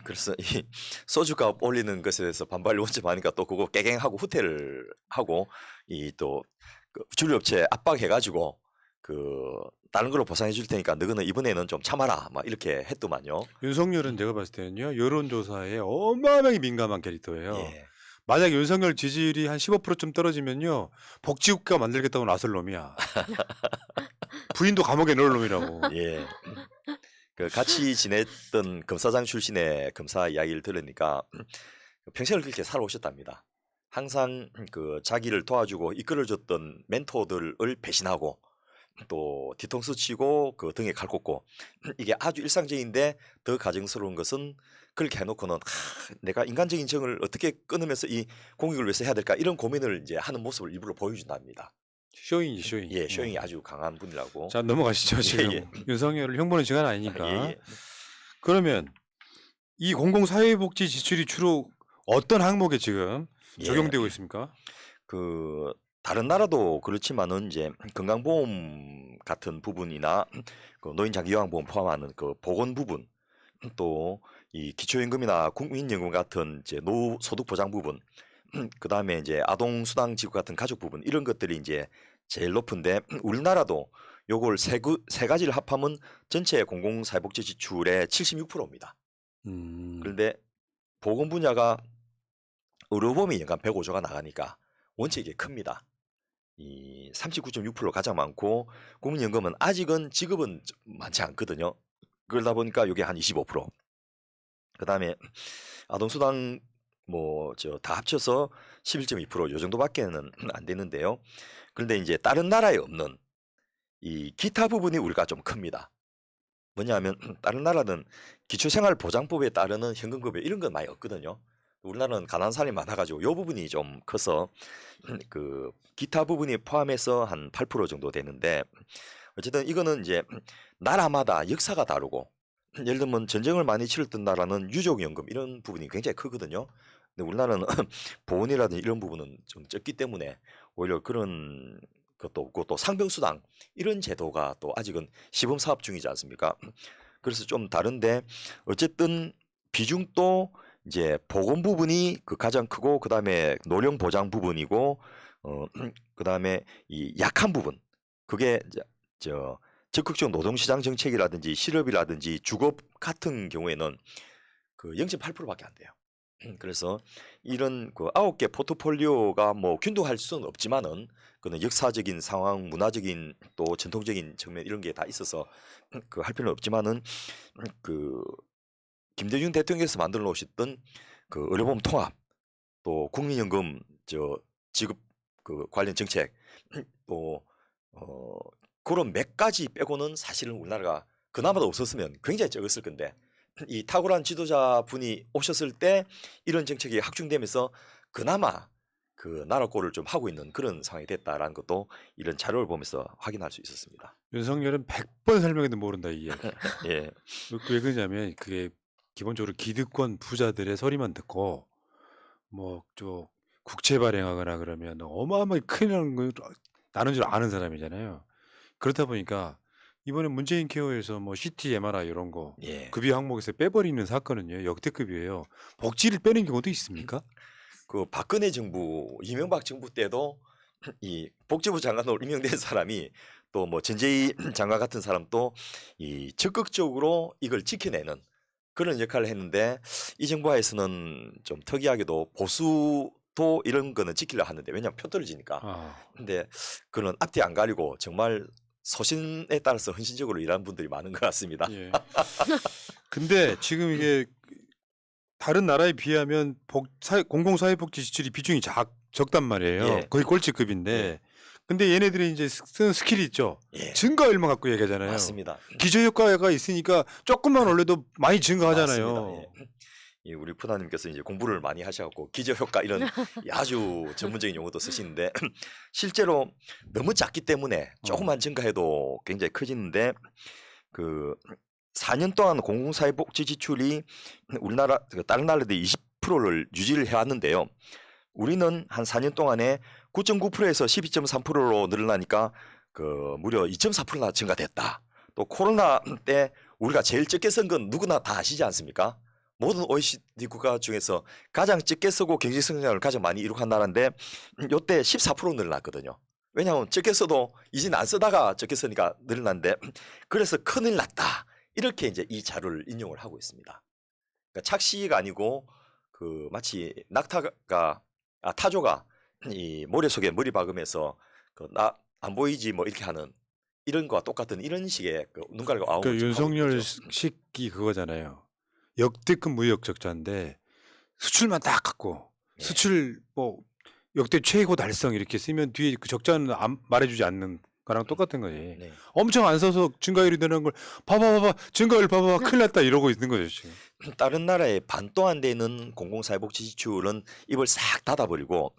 그래서 이 소주값 올리는 것에 대해서 반발이 원체 많으니까 또 그거 깨갱하고 후퇴를 하고 이 또 그 주류업체 압박해가지고 다른 걸로 보상해 줄 테니까 너희는 이번에는 좀 참아라 막 이렇게 했더만요. 윤석열은 제가 봤을 때는요 여론조사에 어마어마하게 민감한 캐릭터예요. 예. 만약 윤석열 지지율이 한 15%쯤 떨어지면요 복지국가 만들겠다고 나설 놈이야. 부인도 감옥에 넣을 놈이라고. 예. 그 같이 지냈던 검사장 출신의 검사 이야기를 들으니까 평생을 그렇게 살아오셨답니다. 항상 그 자기를 도와주고 이끌어줬던 멘토들을 배신하고 또 뒤통수 치고 그 등에 칼 꽂고 이게 아주 일상적인데 더 가정스러운 것은 그렇게 해놓고는 내가 인간적인 정을 어떻게 끊으면서 이 공익을 위해서 해야 될까 이런 고민을 이제 하는 모습을 일부러 보여준답니다. 쇼잉이지 쇼잉. 예, 쇼잉이 아주 강한 분이라고. 자 넘어가시죠. 지금 예. 윤석열을 흉보는 시간 아니니까. 예, 예. 그러면 이 공공사회복지 지출이 주로 어떤 항목에 지금 예. 적용되고 있습니까? 그 다른 나라도 그렇지만은 이제 건강보험 같은 부분이나 그 노인장기요양보험 포함하는 그 보건 부분 또 이 기초연금이나 국민연금 같은 이제 노후 소득 보장 부분 그 다음에 이제 아동수당 지급 같은 가족 부분 이런 것들이 이제 제일 높은데 우리나라도 요걸 세 가지를 합하면 전체 공공사회복지 지출의 76%입니다. 그런데 보건 분야가 의료보험이 연간 105조가 나가니까 원체 이게 큽니다. 이 39.6% 가장 많고 국민연금은 아직은 지급은 많지 않거든요. 그러다 보니까 이게 한 25%. 그다음에 아동수당 뭐 다 합쳐서 11.2%요 정도밖에는 안 되는데요. 그런데 이제 다른 나라에 없는 이 기타 부분이 우리가 좀 큽니다. 뭐냐면 다른 나라는 기초생활보장법에 따르는 현금급여 이런 건 많이 없거든요. 우리나라는 가난한 사람이 많아가지고 이 부분이 좀 커서 그 기타 부분이 포함해서 한 8% 정도 되는데 어쨌든 이거는 이제 나라마다 역사가 다르고 예를 들면 전쟁을 많이 치렀던 나라는 유족연금 이런 부분이 굉장히 크거든요. 근데 우리나라는 보훈이라든지 이런 부분은 좀 적기 때문에 오히려 그런 것도 없고 또 상병수당 이런 제도가 또 아직은 시범사업 중이지 않습니까? 그래서 좀 다른데 어쨌든 비중도 이제 보건 부분이 그 가장 크고 그다음에 노령 보장 부분이고 그다음에 이 약한 부분 그게 저 적극적 노동시장 정책이라든지 실업이라든지 주거 같은 경우에는 그 0.8%밖에 안 돼요. 그래서 이런 그 9개 포트폴리오가 뭐 균등할 수는 없지만은 그는 역사적인 상황, 문화적인 또 전통적인 측면 이런 게 다 있어서 그 할 필요는 없지만은 그 김대중 대통령께서 만들어 놓으셨던 그 의료보험 통합 또 국민연금 지급 그 관련 정책 또 그런 몇 가지 빼고는 사실은 우리나라가 그나마도 없었으면 굉장히 적었을 건데 이 탁월한 지도자분이 오셨을 때 이런 정책이 확충되면서 그나마 그 나라 꼴을 좀 하고 있는 그런 상황이 됐다라는 것도 이런 자료를 보면서 확인할 수 있었습니다. 윤석열은 100번 설명해도 모른다 이 이야기. 예. 왜 그러냐면 그게 기본적으로 기득권 부자들의 소리만 듣고 뭐 저 국채 발행하거나 그러면 어마어마하게 큰일 나는 줄 아는 사람이잖아요. 그렇다 보니까 이번에 문재인 케어에서 뭐 CT, MRI 이런 거 예. 급여 항목에서 빼버리는 사건은요 역대급이에요. 복지를 빼는 경우도 있습니까? 그 박근혜 정부, 이명박 정부 때도 이 복지부 장관으로 임명된 사람이 또 뭐 전재희 장관 같은 사람도 이 적극적으로 이걸 지켜내는 그런 역할을 했는데 이 정부 하에서는 좀 특이하게도 보수도 이런 거는 지키려 하는데 왜냐하면 표 떨어지니까. 근데 그런 앞뒤 안 가리고 정말 소신에 따라서 헌신적으로 일하는 분들이 많은 것 같습니다. 예. 근데 지금 이게 다른 나라에 비하면 공공사회복지 지출이 비중이 적단 말이에요. 예. 거의 꼴찌급인데. 예. 근데 얘네들이 이제 쓰는 스킬이 있죠. 예. 증가 얼마 갖고 얘기하잖아요. 맞습니다. 기저효과가 있으니까 조금만 올려도 많이 증가하잖아요. 맞습니다. 예. 이 우리 푸나님께서 이제 공부를 많이 하셔갖고 기저효과 이런 아주 전문적인 용어도 쓰시는데 실제로 너무 작기 때문에 조금만 증가해도 굉장히 커지는데 그 4년 동안 공공사회복지 지출이 우리나라 다른 나라들이 20%를 유지를 해왔는데요. 우리는 한 4년 동안에 9.9%에서 12.3%로 늘어나니까 그 무려 2.4%나 증가됐다. 또 코로나 때 우리가 제일 적게 쓴 건 누구나 다 아시지 않습니까? 모든 OECD 국가 중에서 가장 적게 쓰고 경제 성장을 가장 많이 이룩한 나라인데 이때 14% 늘어났거든요. 왜냐하면 적게 써도 이제는 안 쓰다가 적게 쓰니까 늘어난데 그래서 큰일 났다. 이렇게 이제 이 자료를 인용을 하고 있습니다. 그러니까 착시가 아니고 그 마치 낙타가 타조가 이 모래 속에 머리 박으면서 그 나 안 보이지 뭐 이렇게 하는 이런 거와 똑같은 이런 식의 그 눈 가리고 아웅을 그 지금 하고 있는 윤석열 거죠. 식이 그거잖아요. 역대급 무역 적자인데 수출만 딱 갖고 예. 수출 뭐 역대 최고 달성 이렇게 쓰면 뒤에 그 적자는 말해주지 않는 거랑 똑같은 거지. 네. 엄청 안 써서 증가율이 되는 걸 봐봐 증가율 봐봐 큰일 났다 이러고 있는 거죠 지금. 다른 나라의 반도 안 되는 공공사회복지 지출은 입을 싹 닫아버리고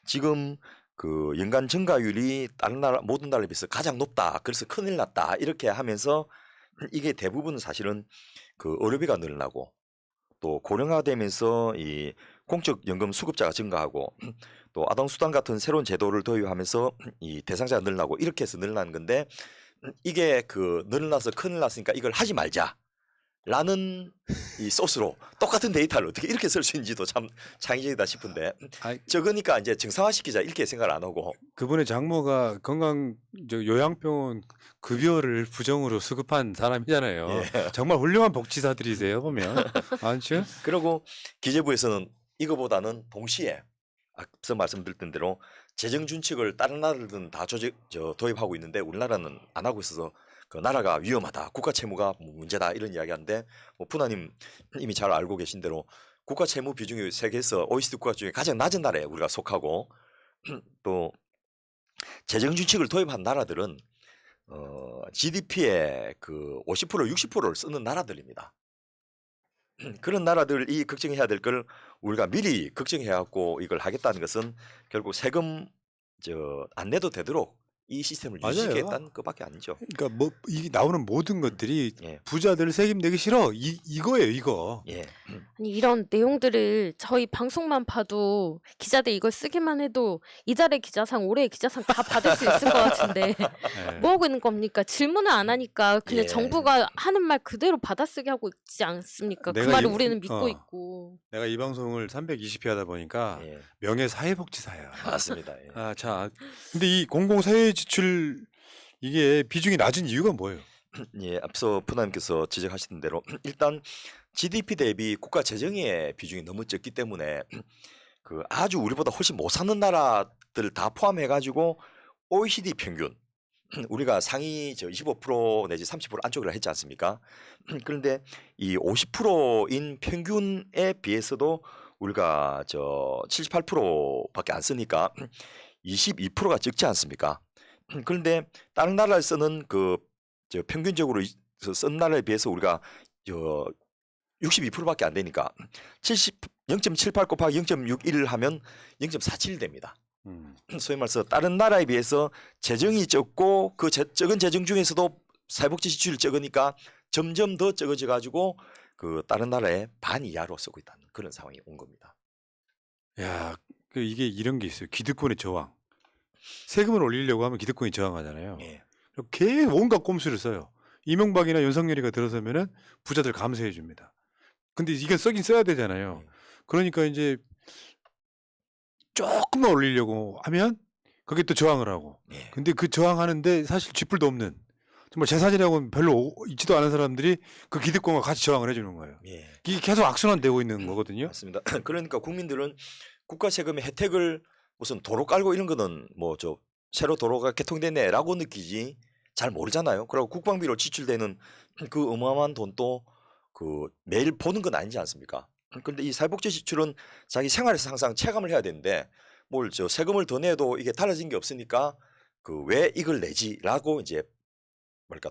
지금 그 연간 증가율이 다른 나라 모든 나라에 비해서 가장 높다. 그래서 큰일 났다. 이렇게 하면서 이게 대부분 사실은 그 의료비가 늘어나고 또 고령화되면서 이 공적연금 수급자가 증가하고 또 아동수당 같은 새로운 제도를 도입하면서 이 대상자가 늘어나고 이렇게 해서 늘어나는 건데 이게 그 늘어나서 큰일 났으니까 이걸 하지 말자. 라는 이 소스로 똑같은 데이터를 어떻게 이렇게 쓸 수 있는지도 참 창의적이다 싶은데 아이, 적으니까 이제 정상화시키자 이렇게 생각을 안 하고 그분의 장모가 요양병원 급여를 부정으로 수급한 사람이잖아요. 예. 정말 훌륭한 복지사들이세요 보면. 아니죠? 그리고 기재부에서는 이거보다는 동시에 앞서 말씀드렸던 대로 재정 준칙을 다른 나라들은 다 도입하고 있는데 우리나라는 안 하고 있어서 그 나라가 위험하다, 국가 채무가 문제다 이런 이야기하는데 뭐 푸나님 이미 잘 알고 계신 대로 국가 채무 비중이 세계에서 OECD 국가 중에 가장 낮은 나라에 우리가 속하고 또 재정 준칙을 도입한 나라들은 GDP의 그 50% 60%를 쓰는 나라들입니다. 그런 나라들이 걱정해야 될 걸 우리가 미리 걱정해 갖고 이걸 하겠다는 것은 결국 세금 안 내도 되도록 이 시스템을 맞아요. 유지하겠다는 것밖에 아니죠. 그러니까 뭐 이 나오는 모든 것들이 예. 부자들 세금 내기 싫어 이거예요 이거. 예. 아니 이런 내용들을 저희 방송만 봐도 기자들 이걸 쓰기만 해도 이달의 기자상 올해의 기자상 다 받을 수 있을 것 같은데 예. 뭐 하고 있는 겁니까? 질문을 안 하니까 그냥 예. 정부가 하는 말 그대로 받아쓰기 하고 있지 않습니까? 그 내가 말을 이- 우리는 믿고 어. 있고. 내가 이 방송을 320회 하다 보니까 예. 명예사회복지사야. 맞습니다. 예. 아, 자, 근데 이 공공사회지출 이게 비중이 낮은 이유가 뭐예요? 예, 앞서 푸나님께서 지적하신 대로 일단 GDP 대비 국가 재정의 비중이 너무 적기 때문에 그 아주 우리보다 훨씬 못 사는 나라들 다 포함해 가지고 OECD 평균 우리가 상위 25% 내지 30% 안쪽이라 했지 않습니까? 그런데 이 50%인 평균에 비해서도 우리가 78%밖에 안 쓰니까 22%가 적지 않습니까? 그런데 다른 나라를 쓰는 평균적으로 쓴 나라에 비해서 우리가 62%밖에 안 되니까 0.78 곱하기 0.61을 하면 0.47 됩니다. 소위 말해서 다른 나라에 비해서 재정이 적고 그 적은 재정 중에서도 사회복지 지출이 적으니까 점점 더 적어져 가지고 그 다른 나라의 반 이하로 쓰고 있다는 그런 상황이 온 겁니다. 야, 이게 이런 게 있어요. 기득권의 저항. 세금을 올리려고 하면 기득권이 저항하잖아요. 예. 그리고 계속 온갖 꼼수를 써요. 이명박이나 윤석열이가 들어서면은 부자들 감세해 줍니다. 근데 이게 쓰긴 써야 되잖아요. 그러니까 이제 조금만 올리려고 하면 거기에 또 저항을 하고. 예. 근데 그 저항하는데 사실 쥐뿔도 없는 정말 재산이라고는 별로 있지도 않은 사람들이 그 기득권과 같이 저항을 해주는 거예요. 예. 이게 계속 악순환되고 있는 거거든요. 맞습니다. 그러니까 국민들은 국가 세금의 혜택을 무슨 도로 깔고 이런 거는 새로 도로가 개통됐네라고 느끼지 잘 모르잖아요. 그리고 국방비로 지출되는 그 어마어마한 돈도 그 매일 보는 건 아니지 않습니까? 그런데 이 사회복지 지출은 자기 생활에서 항상 체감을 해야 되는데 세금을 더 내도 이게 달라진 게 없으니까 그 왜 이걸 내지라고 이제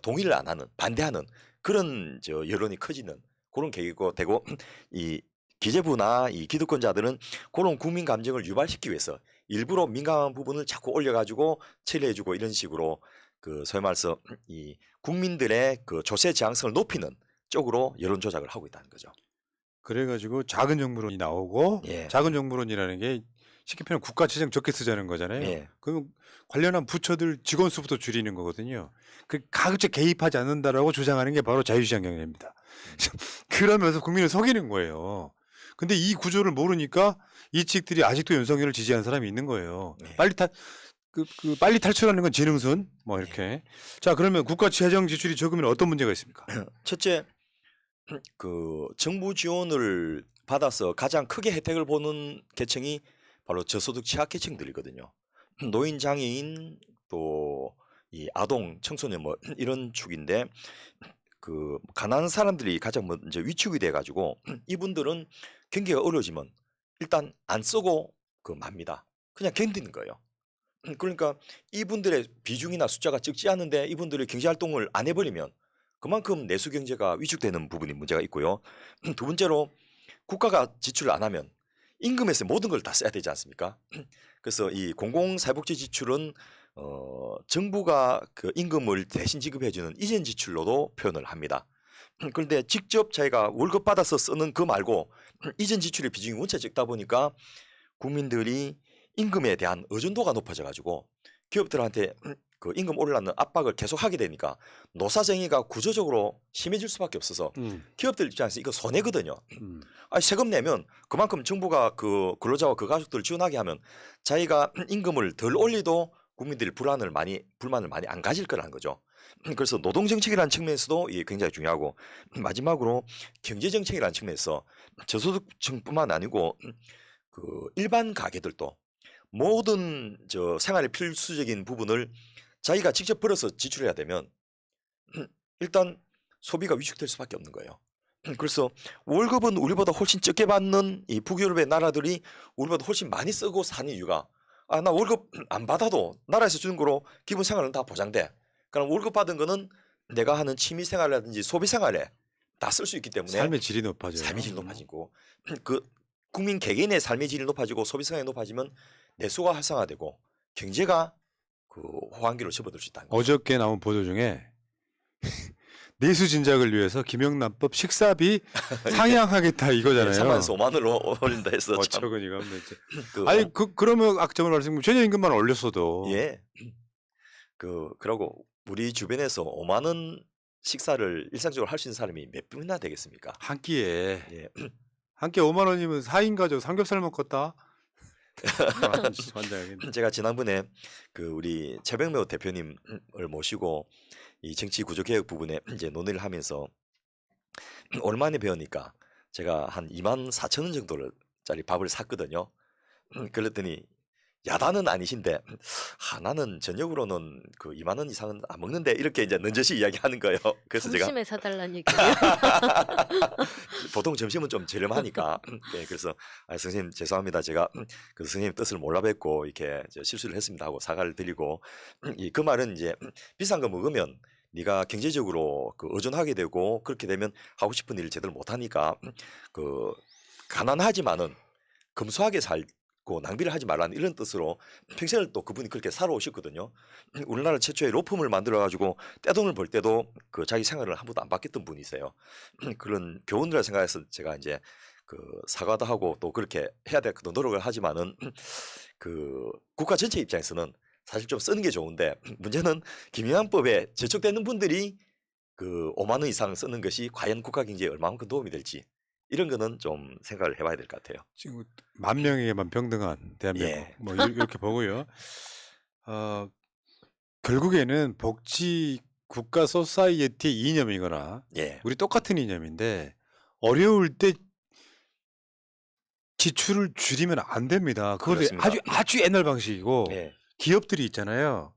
동의를 안 하는 반대하는 그런 여론이 커지는 그런 계기가 되고 이 기재부나 이 기득권자들은 그런 국민 감정을 유발시키기 위해서 일부러 민감한 부분을 자꾸 올려가지고 처리해주고 이런 식으로 그 소위 말해서 이 국민들의 그 조세 지향성을 높이는 쪽으로 여론 조작을 하고 있다는 거죠. 그래가지고 작은 정부론이 나오고 예. 작은 정부론이라는 게 쉽게 표현 국가 재정 적게 쓰자는 거잖아요. 예. 그럼 관련한 부처들 직원 수부터 줄이는 거거든요. 그 가급적 개입하지 않는다라고 주장하는 게 바로 자유시장 경제입니다. 그러면서 국민을 속이는 거예요. 근데 이 구조를 모르니까 이 측들이 아직도 윤석열을 지지하는 사람이 있는 거예요. 예. 빨리 그 빨리 탈출하는 건 지능선 뭐 예. 이렇게. 자, 그러면 국가 재정 지출이 적으면 어떤 문제가 있습니까? 첫째, 그 정부 지원을 받아서 가장 크게 혜택을 보는 계층이 바로 저소득 취약계층들이거든요. 노인, 장애인, 또 이 아동, 청소년 뭐 이런 축인데 그 가난한 사람들이 가장 먼저 위축이 돼 가지고 이분들은 경기가 어려워지면 일단 안 쓰고 그 맙니다. 그냥 견디는 거예요. 그러니까 이분들의 비중이나 숫자가 적지 않은데 이분들이 경제 활동을 안 해버리면 그만큼 내수 경제가 위축되는 부분이 문제가 있고요. 두 번째로 국가가 지출을 안 하면 임금에서 모든 걸 다 써야 되지 않습니까? 그래서 이 공공사회복지 지출은 정부가 그 임금을 대신 지급해주는 이전 지출로도 표현을 합니다. 그런데 직접 자기가 월급 받아서 쓰는 그 말고 이전 지출의 비중이 원체 적다 보니까 국민들이 임금에 대한 의존도가 높아져 가지고 기업들한테 그 임금 올라가는 압박을 계속 하게 되니까 노사정의가 구조적으로 심해질 수밖에 없어서 기업들 입장에서 이거 손해거든요. 아니, 세금 내면 그만큼 정부가 그 근로자와 그 가족들을 지원하게 하면 자기가 임금을 덜 올리도 국민들이 불만을 많이 안 가질 거라는 거죠. 그래서 노동 정책이라는 측면에서도 이게 굉장히 중요하고 마지막으로 경제 정책이라는 측면에서 저소득층뿐만 아니고 그 일반 가게들도 모든 저 생활의 필수적인 부분을 자기가 직접 벌어서 지출해야 되면 일단 소비가 위축될 수밖에 없는 거예요. 그래서 월급은 우리보다 훨씬 적게 받는 이 북유럽의 나라들이 우리보다 훨씬 많이 쓰고 사는 이유가 나 월급 안 받아도 나라에서 주는 거로 기본 생활은 다 보장돼. 그럼 월급 받은 거는 내가 하는 취미 생활이라든지 소비 생활에 다 쓸 수 있기 때문에 삶의 질이 높아져요. 삶의 질이 높아지고 그 국민 개개인의 삶의 질이 높아지고 소비 생활이 높아지면 내수가 활성화되고 경제가 그 호황기로 접어들 수 있다는 거죠. 어저께 나온 보도 중에 내수 진작을 위해서 김영란법 식사비 상향하겠다 이거잖아요. 3만에서 5만으로 올린다 해서 참. 어처구니가 없네. 진짜. 그, 아니 그러면 악점을 말씀드리면 최저임금만 올렸어도 예. 그러고 우리 주변에서 5만 원 식사를 일상적으로 할 수 있는 사람이 몇 분이나 되겠습니까? 한 끼에 예. 한 끼 5만 원이면 4인 가족 삼겹살 먹겠다. 환장하겠네. 제가 지난번에 그 우리 최병묘 대표님을 모시고 이 정치 구조 개혁 부분에 이제 논의를 하면서 오랜만에 배우니까 제가 한 2만 4천 원 정도짜리 밥을 샀거든요. 그랬더니 야단은 아니신데 나는 저녁으로는 그 2만 원 이상은 안 먹는데 이렇게 이제 넌저시 이야기하는 거예요. 그래서 제가 점심에 사달라는 얘기예요. 보통 점심은 좀 저렴하니까 네, 그래서 선생님 죄송합니다. 제가 그 선생님 뜻을 몰라 뵙고 이렇게 실수를 했습니다 하고 사과를 드리고 그 말은 이제 비싼 거 먹으면 네가 경제적으로 그 의존하게 되고 그렇게 되면 하고 싶은 일을 제대로 못 하니까 그 가난하지만은 검소하게 살고 낭비를 하지 말라는 이런 뜻으로 평생을 또 그분이 그렇게 살아오셨거든요. 우리나라 최초의 로펌을 만들어 가지고 떼돈을 벌 때도 그 자기 생활을 한 번도 안 바뀌었던 분이세요. 그런 교훈이라 생각해서 제가 이제 그 사과도 하고 또 그렇게 해야 될 노력을 하지만은 그 국가 전체 입장에서는 사실 좀 쓰는 게 좋은데 문제는 김영란법에 저촉되는 분들이 그 5만 원 이상 쓰는 것이 과연 국가 경제에 얼마만큼 도움이 될지 이런 거는 좀 생각을 해봐야 될 것 같아요. 지금 10,000명에게만 평등한 대한민국 예. 뭐 이렇게 보고요. 결국에는 복지 국가 소사이어티의 이념이거나 예. 우리 똑같은 이념인데 어려울 때 지출을 줄이면 안 됩니다. 그것도 그렇습니다. 아주 옛날 방식이고 예. 기업들이 있잖아요.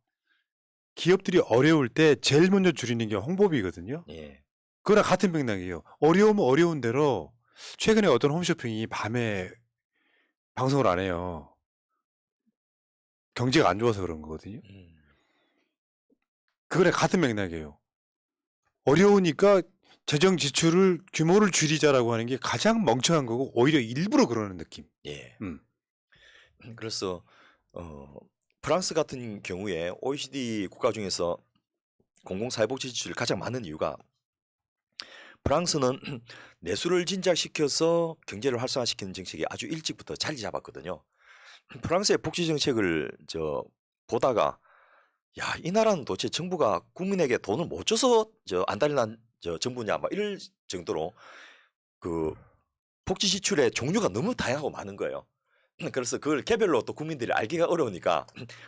기업들이 어려울 때 제일 먼저 줄이는 게 홍보비거든요. 예. 그거랑 같은 맥락이에요. 어려우면 어려운 대로 최근에 어떤 홈쇼핑이 밤에 방송을 안 해요. 경제가 안 좋아서 그런 거거든요. 그거랑 같은 맥락이에요. 어려우니까 재정 지출을 규모를 줄이자라고 하는 게 가장 멍청한 거고 오히려 일부러 그러는 느낌. 예. 음. 그래서 프랑스 같은 경우에 OECD 국가 중에서 공공사회복지 지출이 가장 많은 이유가 프랑스는 내수를 진작시켜서 경제를 활성화시키는 정책이 아주 일찍부터 자리 잡았거든요. 프랑스의 복지 정책을 보다가 이 나라는 도대체 정부가 국민에게 돈을 못 줘서 안달난 정부냐 막 이럴 정도로 그 복지 지출의 종류가 너무 다양하고 많은 거예요. 그래서 그걸 개별로 또 국민들이 알기가 어려우니까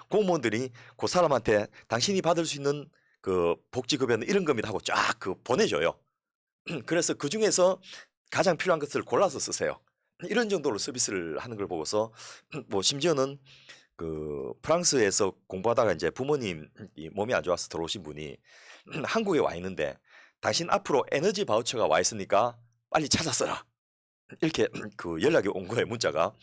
공무원들이 그 사람한테 당신이 받을 수 있는 그 복지급여는 이런 겁니다 하고 쫙 그 보내줘요. 그래서 그 중에서 가장 필요한 것을 골라서 쓰세요. 이런 정도로 서비스를 하는 걸 보고서 뭐 심지어는 그 프랑스에서 공부하다가 이제 부모님 이 몸이 안 좋아서 들어오신 분이 한국에 와 있는데 당신 앞으로 에너지 바우처가 와 있으니까 빨리 찾아 써라. 이렇게 그 연락이 온 거예요, 문자가.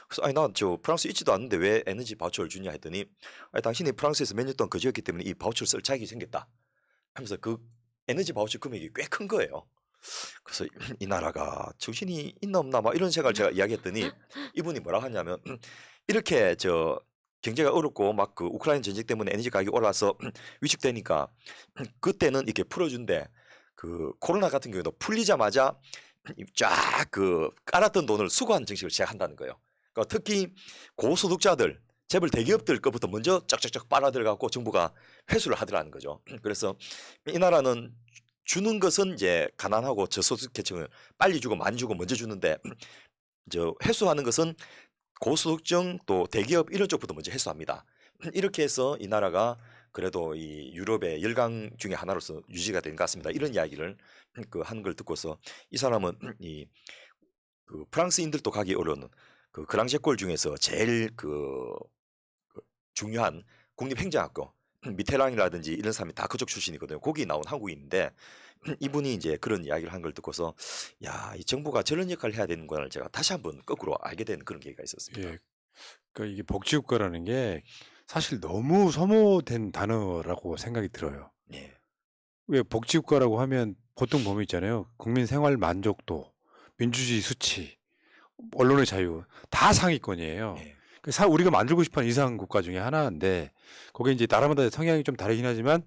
그래서 아니 나 저 프랑스 있지도 않는데 왜 에너지 바우처를 주냐 했더니 아니 당신이 프랑스에서 몇 년 동안 거주했기 때문에 이 바우처를 쓸 자격이 생겼다. 하면서 그 에너지 바우처 금액이 꽤 큰 거예요. 그래서 이 나라가 정신이 있나 없나 막 이런 생각을 제가 이야기했더니 이분이 뭐라고 하냐면 이렇게 저 경제가 어렵고 막 그 우크라이나 전쟁 때문에 에너지 가격이 올라서 위축되니까 그때는 이렇게 풀어준대. 그 코로나 같은 경우도 풀리자마자 쫙 그 깔았던 돈을 수거하는 정책을 시작한다는 거예요. 그러니까 특히 고소득자들 재벌 대기업들 거부터 먼저 쫙쫙쫙 빨아들여갖고 정부가 회수를 하더라는 거죠. 그래서 이 나라는 주는 것은 이제 가난하고 저소득 계층을 빨리 주고 많이 주고 먼저 주는데 저 회수하는 것은 고소득층 또 대기업 이런 쪽부터 먼저 회수합니다. 이렇게 해서 이 나라가 그래도 이 유럽의 열강 중에 하나로서 유지가 된 것 같습니다. 이런 이야기를 그 하는 걸 듣고서 이 사람은 이 그 프랑스인들도 가기 어려운 그 그랑제골 중에서 제일 그 중요한 국립행정학교 미테랑이라든지 이런 사람이 다 그쪽 출신이거든요. 거기 나온 한국인인데 이분이 이제 그런 이야기를 한 걸 듣고서 야, 이 정부가 저런 역할을 해야 되는 거를 제가 다시 한번 거꾸로 알게 된 그런 계기가 있었습니다. 예. 그러니까 이게 복지국가라는 게 사실 너무 소모된 단어라고 생각이 들어요. 예. 왜 복지국가라고 하면 보통 보면 있잖아요. 국민 생활 만족도, 민주주의 수치, 언론의 자유 다 상위권이에요. 예. 우리가 만들고 싶어하는 이상 국가 중에 하나인데 거기에 이제 나라마다 성향이 좀 다르긴 하지만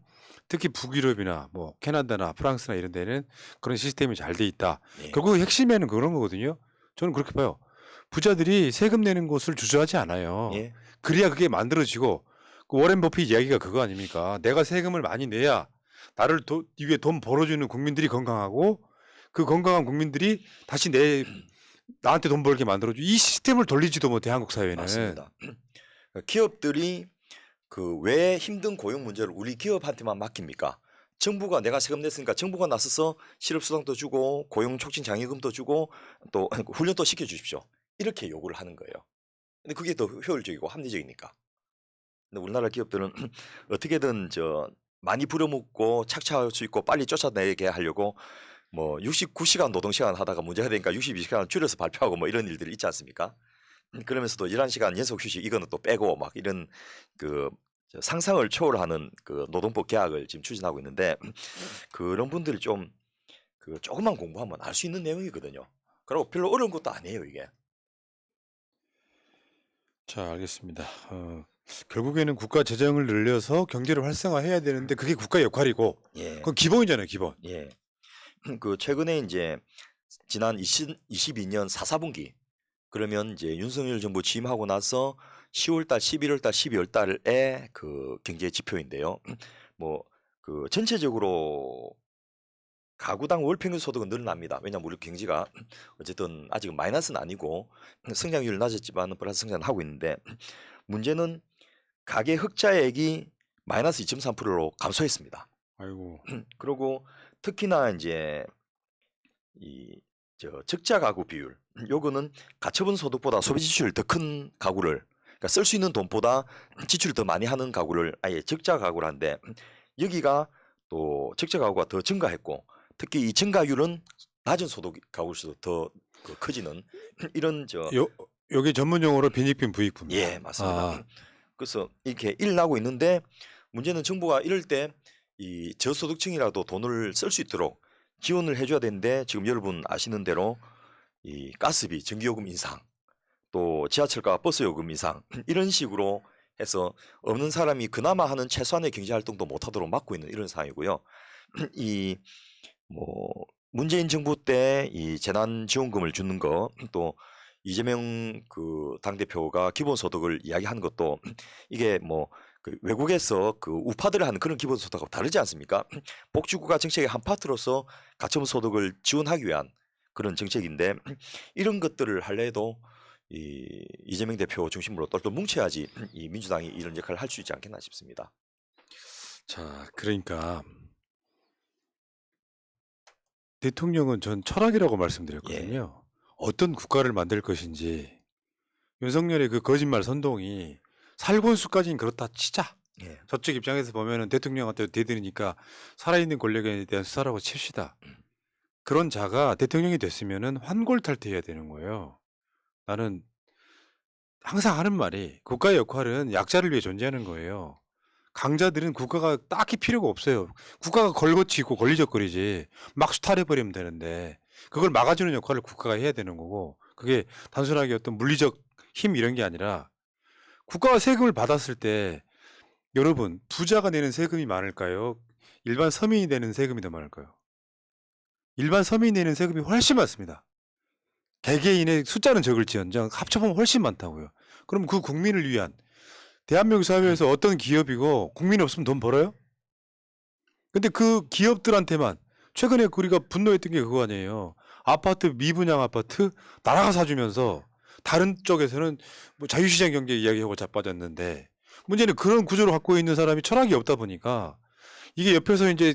특히 북유럽이나 뭐 캐나다나 프랑스나 이런 데는 그런 시스템이 잘 돼 있다. 예. 결국 핵심에는 그런 거거든요. 저는 그렇게 봐요. 부자들이 세금 내는 곳을 주저하지 않아요. 예. 그래야 그게 만들어지고 그 워렌 버핏 이야기가 그거 아닙니까? 내가 세금을 많이 내야 나를 위에 돈 벌어주는 국민들이 건강하고 그 건강한 국민들이 다시 나한테 돈 벌게 만들어줘. 이 시스템을 돌리지도 못해 한국 사회는. 맞습니다. 기업들이 그 왜 힘든 고용 문제를 우리 기업한테만 맡깁니까? 정부가 내가 세금 냈으니까 정부가 나서서 실업수당도 주고 고용 촉진 장려금도 주고 또 훈련도 시켜주십시오. 이렇게 요구를 하는 거예요. 근데 그게 더 효율적이고 합리적이니까. 근데 우리나라 기업들은 어떻게든 저 많이 부려먹고 착취할 수 있고 빨리 쫓아내게 하려고 뭐 69시간 노동시간 하다가 문제가 되니까 62시간 줄여서 발표하고 뭐 이런 일들이 있지 않습니까? 그러면서도 11시간 연속 휴식 이거는 또 빼고 막 이런 그 상상을 초월하는 그 노동법 개혁을 지금 추진하고 있는데 그런 분들이 좀 그 조금만 공부하면 알 수 있는 내용이거든요. 그리고 별로 어려운 것도 아니에요, 이게. 자, 알겠습니다. 결국에는 국가 재정을 늘려서 경제를 활성화해야 되는데 그게 국가의 역할이고 예. 그건 기본이잖아요, 기본. 예. 그 최근에 이제 지난 22년 4분기 그러면 이제 윤석열 정부 취임하고 나서 10월달, 11월달, 12월달에 그 경제 지표인데요. 뭐 그 전체적으로 가구당 월 평균 소득은 늘어납니다. 왜냐하면 우리 경제가 어쨌든 아직은 마이너스는 아니고 성장률 낮았지만 플러스 성장을 하고 있는데 문제는 가계 흑자액이 마이너스 2.3%로 감소했습니다. 아이고. 그리고 특히나 이제 이 적자 가구 비율 요거는 가처분 소득보다 소비 지출이 더 큰 가구를 그러니까 쓸 수 있는 돈보다 지출을 더 많이 하는 가구를 아예 적자 가구를 한데 여기가 또 적자 가구가 더 증가했고 특히 이 증가율은 낮은 소득 가구일수록 더 커지는 이런 요게 전문 용어로 빈익빈 부익부입니다. 예, 맞습니다. 그래서 이렇게 일어나고 있는데 문제는 정부가 이럴 때 이 저소득층이라도 돈을 쓸 수 있도록 지원을 해줘야 되는데 지금 여러분 아시는 대로 이 가스비, 전기요금 인상, 또 지하철과 버스 요금 인상 이런 식으로 해서 없는 사람이 그나마 하는 최소한의 경제 활동도 못하도록 막고 있는 이런 상황이고요. 이 뭐 문재인 정부 때 이 재난지원금을 주는 거 또 이재명 그 당대표가 기본소득을 이야기하는 것도 이게 뭐 그 외국에서 그 우파들을 하는 그런 기본소득하고 다르지 않습니까? 복지국가 정책의 한 파트로서 가처분 소득을 지원하기 위한 그런 정책인데 이런 것들을 할래 해도 이재명 대표 중심으로 똘똘 뭉쳐야지 이 민주당이 이런 역할을 할 수 있지 않겠나 싶습니다. 자, 그러니까 대통령은 전 철학이라고 예, 말씀드렸거든요. 어떤 국가를 만들 것인지 윤석열의 그 거짓말 선동이 살곤수까지는 그렇다 치자. 예, 저쪽 입장에서 보면은 대통령한테 대드리니까 살아있는 권력에 대한 수사라고 칩시다. 그런 자가 대통령이 됐으면은 환골탈태해야 되는 거예요. 나는 항상 하는 말이 국가의 역할은 약자를 위해 존재하는 거예요. 강자들은 국가가 딱히 필요가 없어요. 국가가 걸거치고 걸리적거리지 막 수탈해버리면 되는데 그걸 막아주는 역할을 국가가 해야 되는 거고 그게 단순하게 어떤 물리적 힘 이런 게 아니라 국가가 세금을 받았을 때 여러분 부자가 내는 세금이 많을까요? 일반 서민이 내는 세금이 더 많을까요? 일반 서민이 내는 세금이 훨씬 많습니다. 개개인의 숫자는 적을지언정 합쳐보면 훨씬 많다고요. 그럼 그 국민을 위한 대한민국 사회에서 어떤 기업이고 국민 없으면 돈 벌어요? 근데 그 기업들한테만 최근에 우리가 분노했던 게 그거 아니에요. 아파트 미분양 아파트 나라가 사주면서 다른 쪽에서는 뭐 자유시장 경제 이야기하고 자빠졌는데 문제는 그런 구조를 갖고 있는 사람이 철학이 없다 보니까 이게 옆에서 이제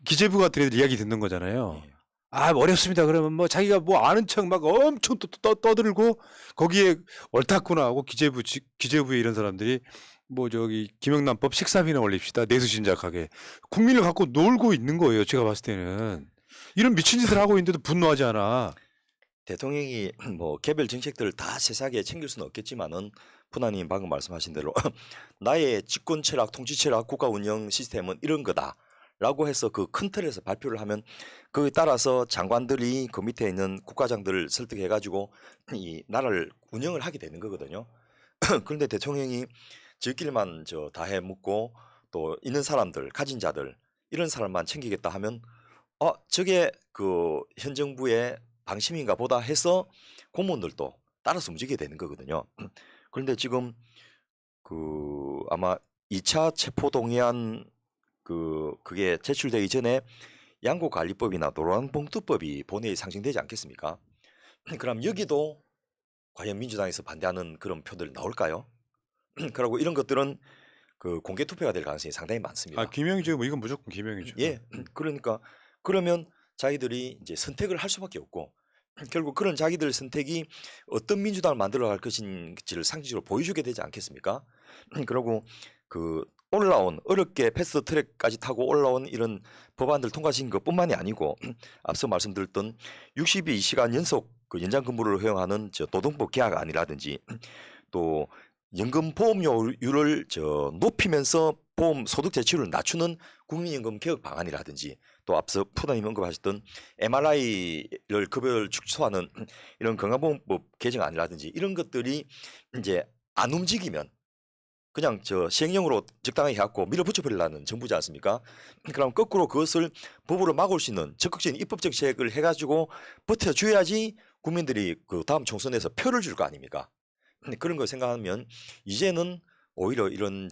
기재부 같은 애들 이야기 듣는 거잖아요. 예. 아, 어렵습니다. 그러면 뭐 자기가 뭐 아는 척 막 엄청 떠들고 거기에 옳다구나 하고 기재부에 이런 사람들이 뭐 저기 김영란법 식사비나 올립시다. 내수신작하게. 국민을 갖고 놀고 있는 거예요. 제가 봤을 때는. 이런 미친 짓을 하고 있는데도 분노하지 않아. 대통령이 뭐 개별 정책들을 다 세세하게 챙길 수는 없겠지만은 푸나님 방금 말씀하신 대로 나의 집권 철학, 통치 철학, 국가 운영 시스템은 이런 거다라고 해서 그 큰 틀에서 발표를 하면 그에 따라서 장관들이 그 밑에 있는 국가장들을 설득해가지고 이 나라를 운영을 하게 되는 거거든요. 그런데 대통령이 지들끼리만 다 해묻고 또 있는 사람들, 가진 자들 이런 사람만 챙기겠다 하면 저게 그 현 정부의 방침인가 보다 해서 공무원들도 따라서 움직이게 되는 거거든요. 그런데 지금 그 아마 2차 체포동의안 그게 제출되기 전에 양곡관리법이나 노란봉투법이 본회의에 상정되지 않겠습니까? 그럼 여기도 과연 민주당에서 반대하는 그런 표들 나올까요? 그리고 이런 것들은 그 공개 투표가 될 가능성이 상당히 아, 많습니다. 김영이죠. 뭐 이건 무조건 김영이죠. 예, 그러니까 그러면 자기들이 이제 선택을 할 수밖에 없고 결국 그런 자기들 선택이 어떤 민주당을 만들어 갈 것인지를 상징적으로 보여주게 되지 않겠습니까? 그리고 그 올라온 어렵게 패스트 트랙까지 타고 올라온 이런 법안들 통과시킨 것뿐만이 아니고 앞서 말씀드렸던 62시간 연속 그 연장 근무를 허용하는 노동법 개혁안이라든지 또 연금 보험료율을 높이면서 보험 소득 대체율을 낮추는 국민연금 개혁 방안이라든지 또 앞서 푸나님 언급하셨던 MRI를 급여를 축소하는 이런 건강보험법 개정안이라든지 이런 것들이 이제 안 움직이면 그냥 시행령으로 적당하게 해갖고 밀어붙여 버리려는 정부지 않습니까? 그럼 거꾸로 그것을 법으로 막을 수 있는 적극적인 입법 정책을 해가지고 버텨줘야지 국민들이 그 다음 총선에서 표를 줄 거 아닙니까? 그런 거 생각하면 이제는 오히려 이런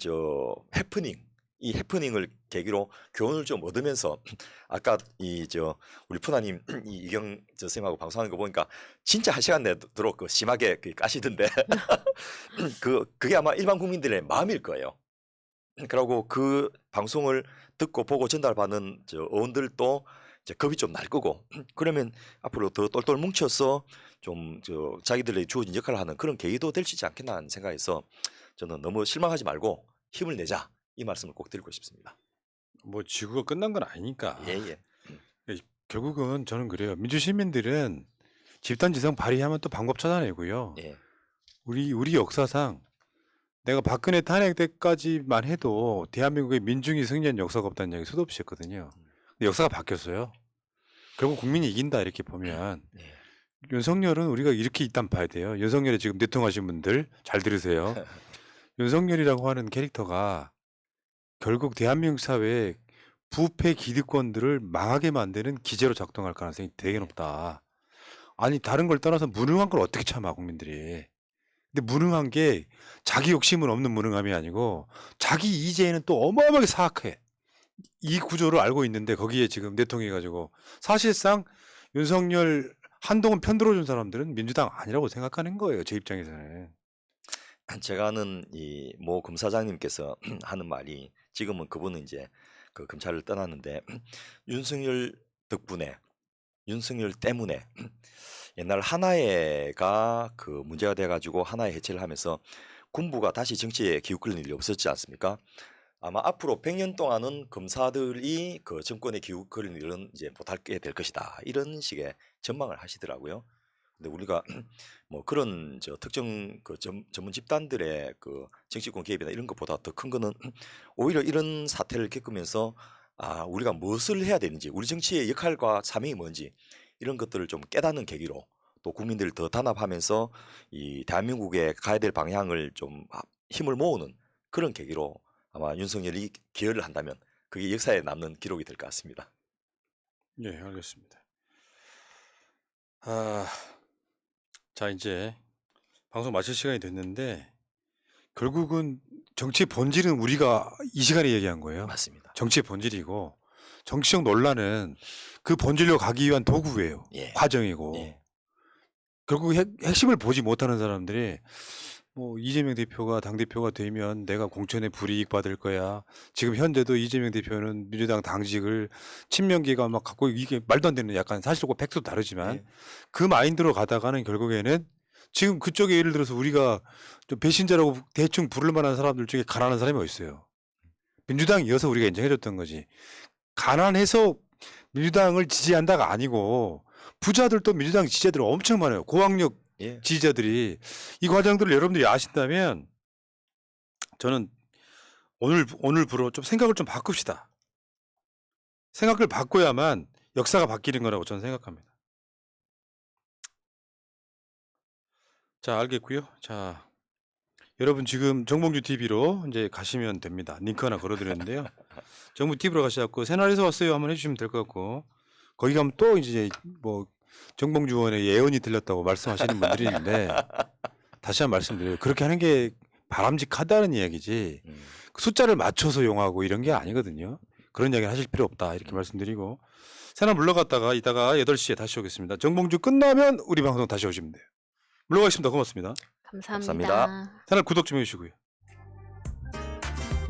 이 해프닝을 계기로 교훈을 좀 얻으면서 아까 우리 푸나님 이경 선생님하고 방송하는 거 보니까 진짜 1시간 내도록 그 심하게 까시던데 그게 아마 일반 국민들의 마음일 거예요. 그리고 그 방송을 듣고 보고 전달받는 어원들도 이제 겁이 좀 날 거고 그러면 앞으로 더 똘똘 뭉쳐서 좀 자기들의 주어진 역할을 하는 그런 계기도 될 수 있지 않겠나 하는 생각에서 저는 너무 실망하지 말고 힘을 내자 이 말씀을 꼭 드리고 싶습니다. 뭐 지구가 끝난 건 아니니까. 예. 결국은 저는 그래요. 민주시민들은 집단지성 발휘하면 또 방법 찾아내고요. 예. 우리 역사상 내가 박근혜 탄핵 때까지만 해도 대한민국의 민중이 승리한 역사가 없다는 얘기 수도 없이 했거든요. 근데 역사가 바뀌었어요. 결국 국민이 이긴다 이렇게 보면 예. 윤석열은 우리가 이렇게 일단 봐야 돼요. 윤석열이 지금 대통하신 분들 잘 들으세요. 윤석열이라고 하는 캐릭터가 결국 대한민국 사회의 부패 기득권들을 망하게 만드는 기제로 작동할 가능성이 되게 높다. 아니 다른 걸 떠나서 무능한 걸 어떻게 참아 국민들이. 근데 무능한 게 자기 욕심은 없는 무능함이 아니고 자기 이재에는 또 어마어마하게 사악해. 이 구조를 알고 있는데 거기에 지금 내통해가지고 사실상 윤석열 한동안 편들어준 사람들은 민주당 아니라고 생각하는 거예요. 제 입장에서는. 제가 아는 이 모 검사장님께서 하는 말이 지금은 그분은 이제 그 검찰을 떠났는데 윤석열 덕분에 윤석열 때문에 옛날 하나회가 그 문제가 돼가지고 하나회 해체를 하면서 군부가 다시 정치에 기웃거리는 일이 없었지 않습니까? 아마 앞으로 100년 동안은 검사들이 그 정권에 기웃거리는 일은 이제 못하게 될 것이다. 이런 식의 전망을 하시더라고요. 근데 우리가 뭐 그런 저 특정 그 전문 집단들의 그 정치권 개입이나 이런 것보다 더 큰 거는 오히려 이런 사태를 겪으면서 우리가 무엇을 해야 되는지, 우리 정치의 역할과 사명이 뭔지 이런 것들을 좀 깨닫는 계기로 또 국민들을 더 단합하면서 이 대한민국에 가야 될 방향을 좀 힘을 모으는 그런 계기로 아마 윤석열이 기여를 한다면 그게 역사에 남는 기록이 될 것 같습니다. 예, 알겠습니다. 자, 이제 방송 마칠 시간이 됐는데 결국은 정치의 본질은 우리가 이 시간에 얘기한 거예요. 맞습니다. 정치의 본질이고 정치적 논란은 그 본질로 가기 위한 도구예요. 예. 과정이고. 예. 결국 핵심을 보지 못하는 사람들이 뭐 이재명 대표가 당대표가 되면 내가 공천에 불이익 받을 거야. 지금 현재도 이재명 대표는 민주당 당직을 친명계가 막 갖고 이게 말도 안 되는 약간 사실과 팩트도 다르지만 예. 그 마인드로 가다가는 결국에는 지금 그쪽에 예를 들어서 우리가 좀 배신자라고 대충 부를 만한 사람들 중에 가난한 사람이 어디 있어요. 민주당이어서 우리가 인정해줬던 거지. 가난해서 민주당을 지지한다가 아니고 부자들도 민주당 지지자들 엄청 많아요. 고학력 예. 지지자들이. 이 과정들을 여러분들이 아신다면 저는 오늘부로 좀 생각을 좀 바꿉시다. 생각을 바꿔야만 역사가 바뀌는 거라고 저는 생각합니다. 자, 알겠고요. 자, 여러분 지금 정봉주 TV로 이제 가시면 됩니다. 링크 하나 걸어드렸는데요. 정봉주 TV로 가셔갖고 새날에서 왔어요 한번 해주시면 될 것 같고 거기 가면 또 이제 뭐 정봉주 의원의 예언이 들렸다고 말씀하시는 분들이 있는데 다시 한번 말씀드려요. 그렇게 하는 게 바람직하다는 이야기지 그 숫자를 맞춰서 용하고 이런 게 아니거든요. 그런 이야기 하실 필요 없다 이렇게 말씀드리고 새날 물러갔다가 이따가 8시에 다시 오겠습니다. 정봉주 끝나면 우리 방송 다시 오시면 돼요. 물러가겠습니다. 고맙습니다. 감사합니다. 채널 구독 좀 해주시고요.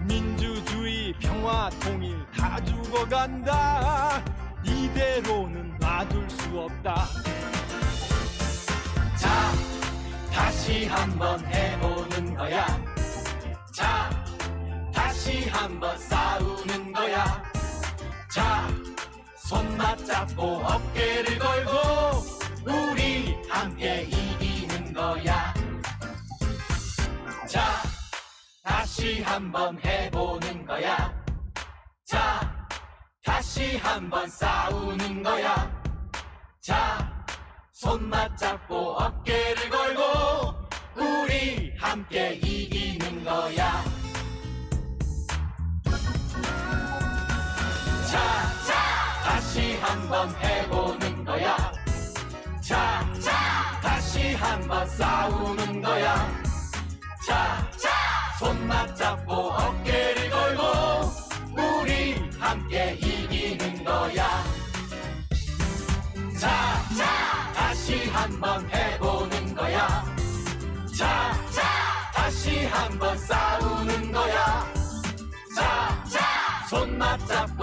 민주주의 평화 통일 다 죽어간다. 이대로는 놔둘 수 없다. 자, 다시 한번 해보는 거야. 자, 다시 한번 싸우는 거야. 자, 손 맞잡고 어깨를 걸고 우리 함께 이기는 거야. 자, 다시 한번 해보는 거야. 자, 다시 한번 싸우는 거야. 자, 손 맞잡고 어깨를 걸고 우리 함께 이기는 거야. 자, 다시 한번 해보는 거야. 자, 다시 한번 싸우는 거야. 자, 손 맞잡고 어깨를 걸고 우리 함께 이기는 거야. 자, 다시 한번 해보는 거야. 자, 다시 한번 싸우는 거야. 자, 손 맞잡고